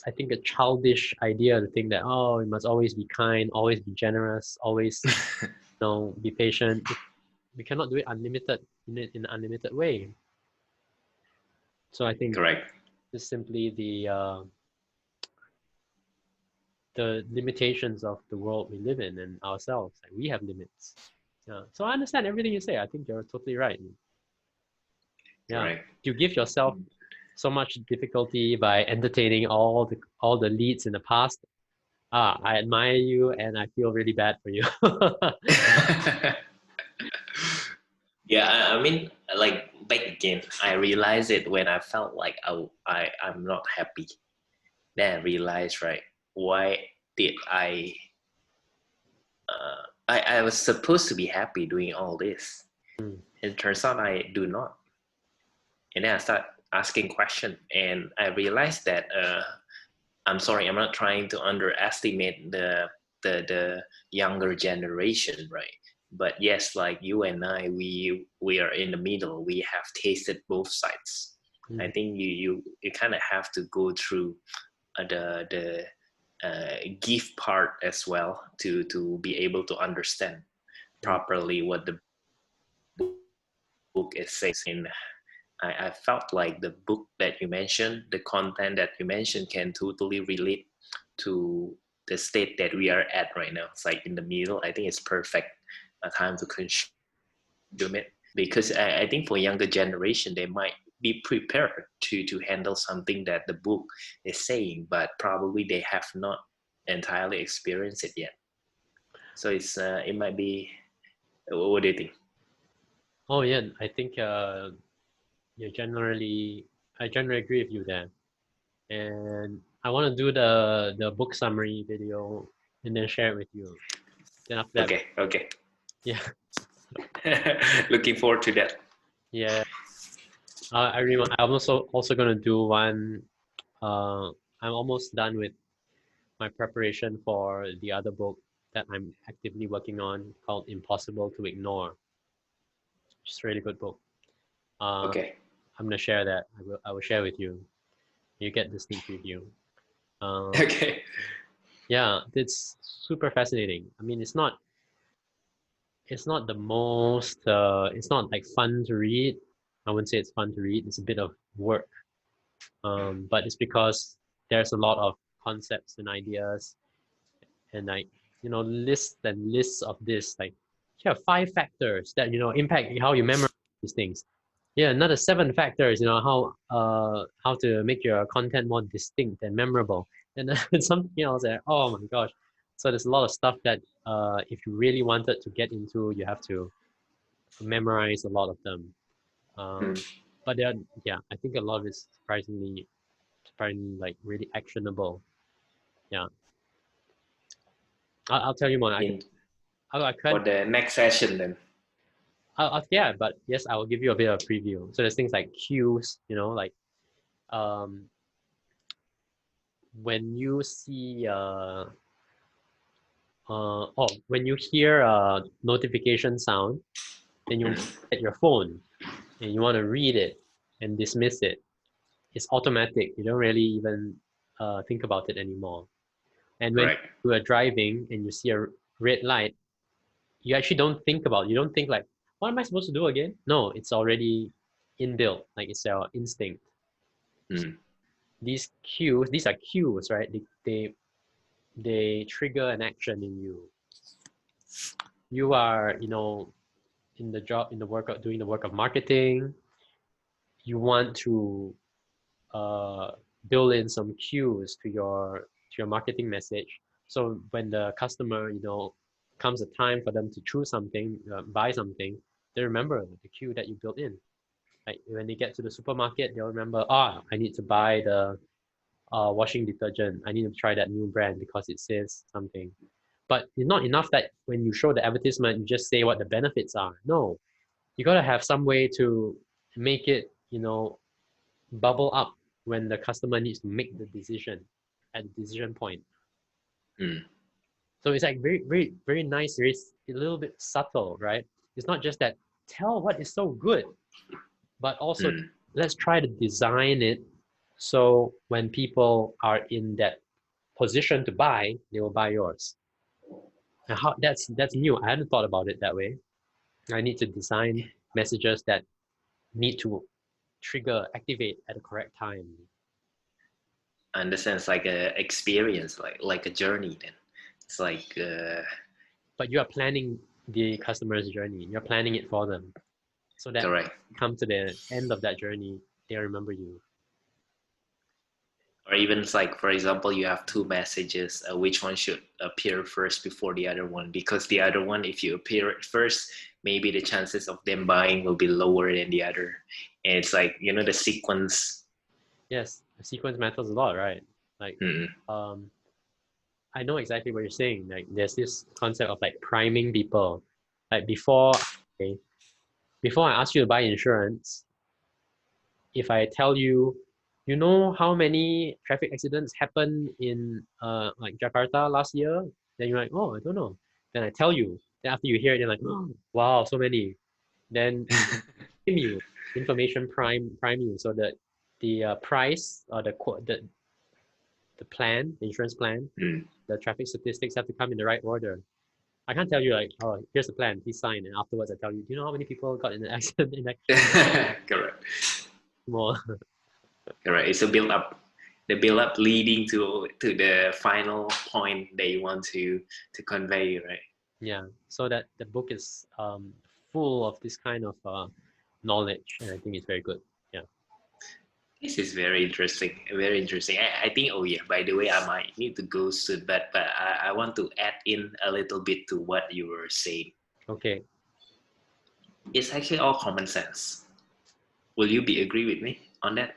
I think a childish idea to think that, oh, we must always be kind, always be generous, always be patient. We cannot do it unlimited in an unlimited way. So I think Correct. it's simply the limitations of the world we live in and ourselves. Like we have limits. Yeah. So I understand everything you say. I think you're totally right. Yeah. Correct. You give yourself so much difficulty by entertaining all the leads in the past. I admire you and I feel really bad for you. Yeah, I mean, like back again, I realized it when I felt like I'm not happy. Then I realized, right, why did I was supposed to be happy doing all this. It turns out I do not. And then I start asking questions, and I realized that I'm sorry, I'm not trying to underestimate the younger generation, right? But yes, like you and I, we are in the middle. We have tasted both sides. I think you kind of have to go through the gift part as well to be able to understand properly what the book is saying. And I felt like the book that you mentioned, the content that you mentioned, can totally relate to the state that we are at right now. It's like in the middle. I think it's perfect time to consume it, because I think for younger generation, they might be prepared to handle something that the book is saying, but probably they have not entirely experienced it yet. So it's it might be. What do you think? Oh yeah, I think I generally agree with you there. And I want to do the book summary video and then share it with you. Then after that, Okay. yeah, Looking forward to that. yeah. I'm also gonna do one. I'm almost done with my preparation for the other book that I'm actively working on called Impossible to Ignore. It's a really good book. Okay. I'm gonna share that. I will share with you. You get the sneak preview. Okay. Yeah, it's super fascinating. I mean, it's not the most it's not like fun to read. I wouldn't say it's fun to read. It's a bit of work. But it's because there's a lot of concepts and ideas and like lists and lists of this, like here are 5 factors that impact how you memorize these things. Yeah, another 7 factors, how to make your content more distinct and memorable. And then something else that, oh my gosh. So there's a lot of stuff that if you really wanted to get into, you have to memorize a lot of them. But then, yeah, I think a lot of it's surprisingly like really actionable. Yeah, I'll tell you more. I For can't. the next session then. Yeah, but yes, I will give you a bit of preview. So there's things like cues, like um, when you see when you hear a notification sound, then you get your phone and you want to read it and dismiss it. It's automatic. You don't really even think about it anymore. And when you are driving and you see a red light, you actually don't think about it. You don't think like, what am I supposed to do again? No, it's already inbuilt. Like it's our instinct. These are cues, right? They trigger an action in you. You are, in the work of doing the work of marketing. you want to build in some cues to your marketing message. So when the customer, comes a time for them to choose something, buy something, they remember the cue that you built in. Like when they get to the supermarket, they'll remember, I need to buy the washing detergent. I need to try that new brand because it says something. But it's not enough that when you show the advertisement, you just say what the benefits are. No, you gotta have some way to make it, bubble up when the customer needs to make the decision at the decision point. Mm. So it's like very, very, very nice. It's a little bit subtle, right? It's not just that tell what is so good, but also let's try to design it so when people are in that position to buy, they will buy yours. And how that's new. I hadn't thought about it that way. I need to design messages that need to activate at the correct time. I understand. It's like a experience, like a journey. Then it's like. But you are planning the customer's journey. You're planning it for them, so that Correct. come to the end of that journey, they remember you. Or even it's like, for example, you have two messages. Which one should appear first before the other one? Because the other one, if you appear it first, maybe the chances of them buying will be lower than the other. And it's like, the sequence. Yes, the sequence matters a lot, right? Like, I know exactly what you're saying. Like, there's this concept of like priming people. Like before I ask you to buy insurance, if I tell you, you know how many traffic accidents happened in like Jakarta last year? Then you're like, oh, I don't know. Then I tell you. Then after you hear it, you're like, oh, wow, so many. Then you information prime you so that the price or the plan, the insurance plan, the traffic statistics have to come in the right order. I can't tell you like, oh, here's the plan, please sign, and afterwards I tell you, do you know how many people got in an accident in that? Correct. More. Correct. It's a build up. The build up leading to the final point they want to convey, right? Yeah. So that the book is full of this kind of knowledge, and I think it's very good. Yeah. This is very interesting. Very interesting. I think. Oh yeah. By the way, I might need to go soon, but I want to add in a little bit to what you were saying. Okay. It's actually all common sense. Will you be agree with me on that?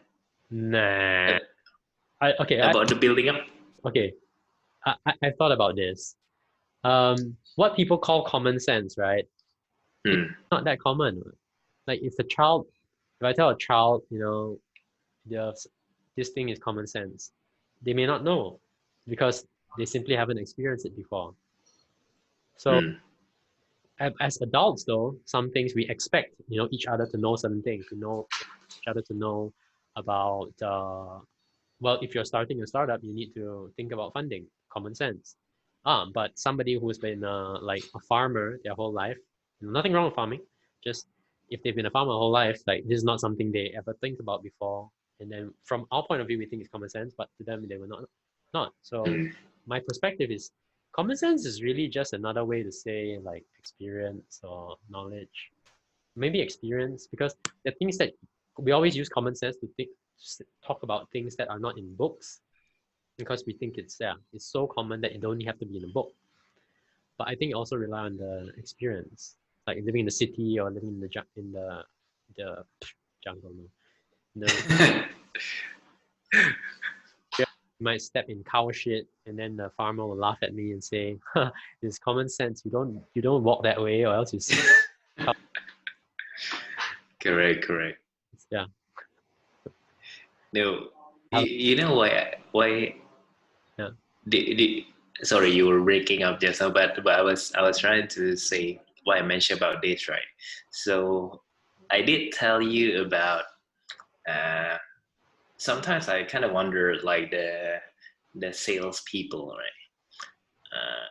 Nah. About the building up. Okay. I thought about this. What people call common sense, right? It's not that common. Like if I tell a child, this thing is common sense, they may not know because they simply haven't experienced it before. So as adults, though, some things we expect, each other to know certain things, each other to know about. Well, if you're starting a startup, you need to think about funding, common sense. But somebody who's been like a farmer their whole life, nothing wrong with farming, just if they've been a farmer whole life, like this is not something they ever think about before. And then from our point of view, we think it's common sense, but to them, they were not. So my perspective is common sense is really just another way to say like experience or knowledge. Maybe experience, because the things that we always use common sense to talk about things that are not in books, because we think it's so common that it only have to be in a book. But I think it also rely on the experience, like living in the city or living in the jungle. No. You might step in cow shit, and then the farmer will laugh at me and say, "It's common sense. You don't walk that way, or else you see." Correct. Yeah. No, you know why? Yeah. Sorry, you were breaking up just now, but I was trying to say what I mentioned about this, right? So I did tell you about. Sometimes I kind of wonder, like the salespeople, right?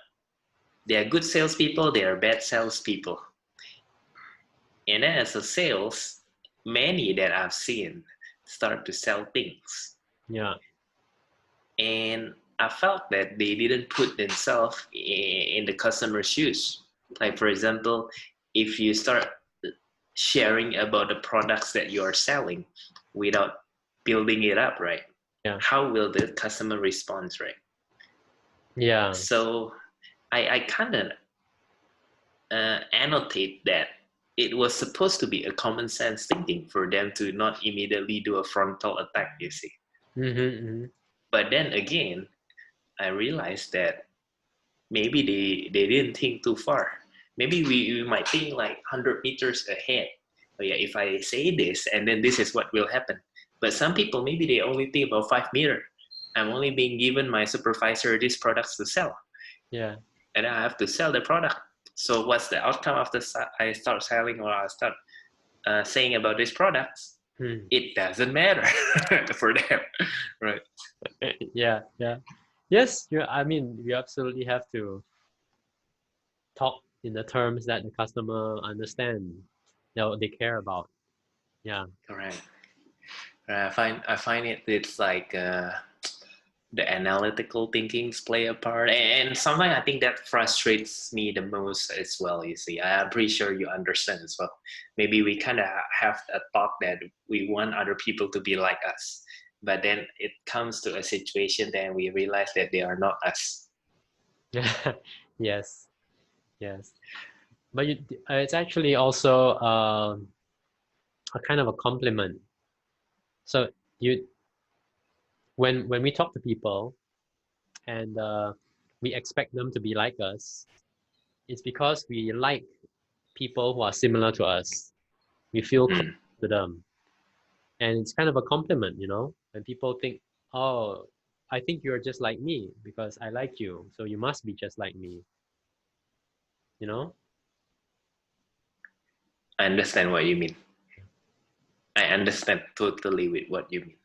They are good salespeople. They are bad salespeople. And then as a sales, many that I've seen start to sell things. Yeah. And I felt that they didn't put themselves in the customer's shoes. Like, for example, if you start sharing about the products that you are selling without building it up, right? Yeah. How will the customer respond, right? Yeah. So I kind of annotate that it was supposed to be a common sense thinking for them to not immediately do a frontal attack, you see. But then again, I realized that maybe they didn't think too far. Maybe we might think like 100 meters ahead. Oh yeah, if I say this and then this is what will happen. But some people, maybe they only think about 5 meters. I'm only being given my supervisor these products to sell. Yeah. And I have to sell the product. So what's the outcome after I start selling or I start saying about these products? It doesn't matter for them, right? Yeah. Yeah. Yes. I mean, you absolutely have to talk in the terms that the customer understand, they care about. Yeah. Correct. I find it's like the analytical thinkings play a part, and sometimes I think that frustrates me the most as well. You see, I'm pretty sure you understand as well. Maybe we kind of have a thought that we want other people to be like us, but then it comes to a situation that we realize that they are not us. Yes. Yes. But it's actually also a kind of a compliment. So you when we talk to people and we expect them to be like us, it's because we like people who are similar to us. We feel close to them. And it's kind of a compliment, when people think, oh, I think you're just like me because I like you. So you must be just like me, you know? I understand what you mean. I understand totally with what you mean.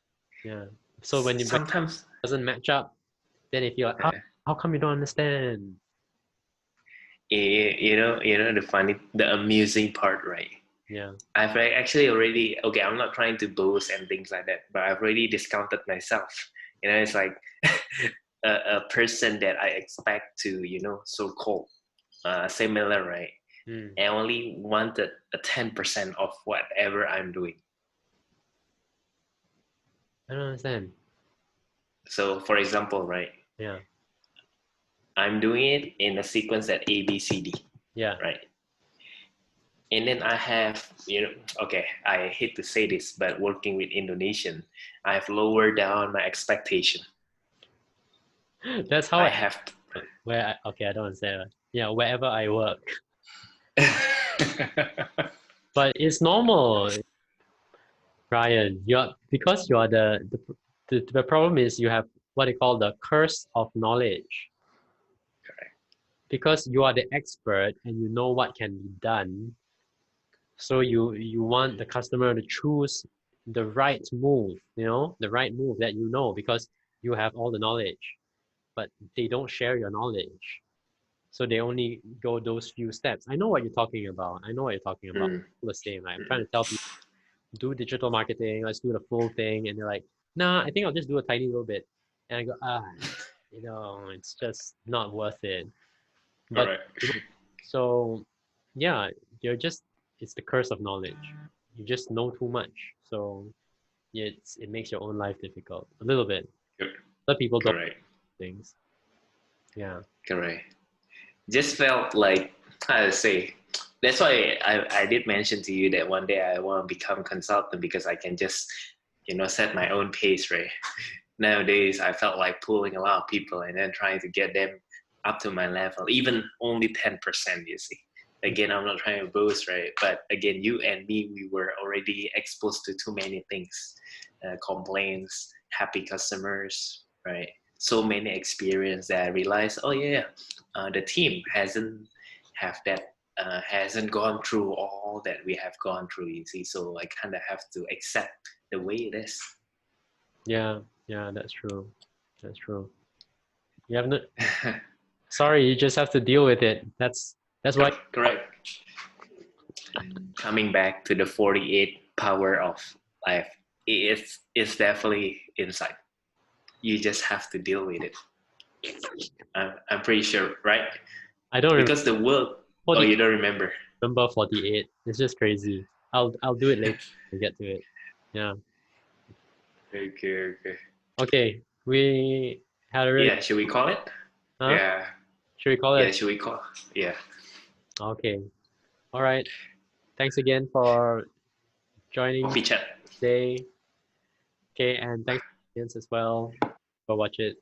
Yeah. So when it Sometimes doesn't match up, then if you're like, how come you don't understand? the amusing part, right? Yeah. I've actually already, okay, I'm not trying to boast and things like that, but I've already discounted myself. It's like a person that I expect to, so-called similar, right? I only wanted a 10% of whatever I'm doing. I don't understand. So, for example, right? Yeah. I'm doing it in a sequence at A, B, C, D. Yeah. Right. And then I have, okay, I hate to say this, but working with Indonesian, I've lowered down my expectation. That's how I have. okay, I don't understand. Yeah, wherever I work. But it's normal, Ryan. Because you are the problem is you have what they call the curse of knowledge. Correct. Because you are the expert and you know what can be done. So you want the customer to choose the right move, the right move that because you have all the knowledge, but they don't share your knowledge. So they only go those few steps. I know what you're talking about. The same. I'm trying to tell people, do digital marketing, let's do the full thing. And they're like, nah, I think I'll just do a tiny little bit. And I go, it's just not worth it. But so yeah, it's the curse of knowledge. You just know too much. So it makes your own life difficult a little bit. Other people don't Correct. things. Yeah. Correct. Just felt like, how to say, that's why I did mention to you that one day I want to become consultant because I can just, set my own pace, right? Nowadays, I felt like pulling a lot of people and then trying to get them up to my level, even only 10%, you see. Again, I'm not trying to boast, right? But again, you and me, we were already exposed to too many things, complaints, happy customers, right? So many experience that I realized, oh yeah, the team hasn't gone through all that we have gone through, you see. So I kind of have to accept the way it is. Yeah, that's true. You have no. Sorry, you just have to deal with it. That's why. Correct. Coming back to the 48 power of life, it's definitely inside. You just have to deal with it. I'm pretty sure, right? I don't because the world. Oh, you don't remember? Number 48. It's just crazy. I'll do it later. We get to it. Yeah. Okay, okay. Okay. We had a really Yeah, should we call it? huh? Yeah, Should we call yeah, it? should we call? Yeah. Okay. All right. Thanks again for joining Coffee chat. today. Okay, and thanks audience as well for watching it.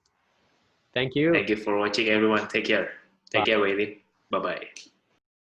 Thank you. Thank you for watching, everyone. Take care. Take Bye. care, Waylon. Bye bye.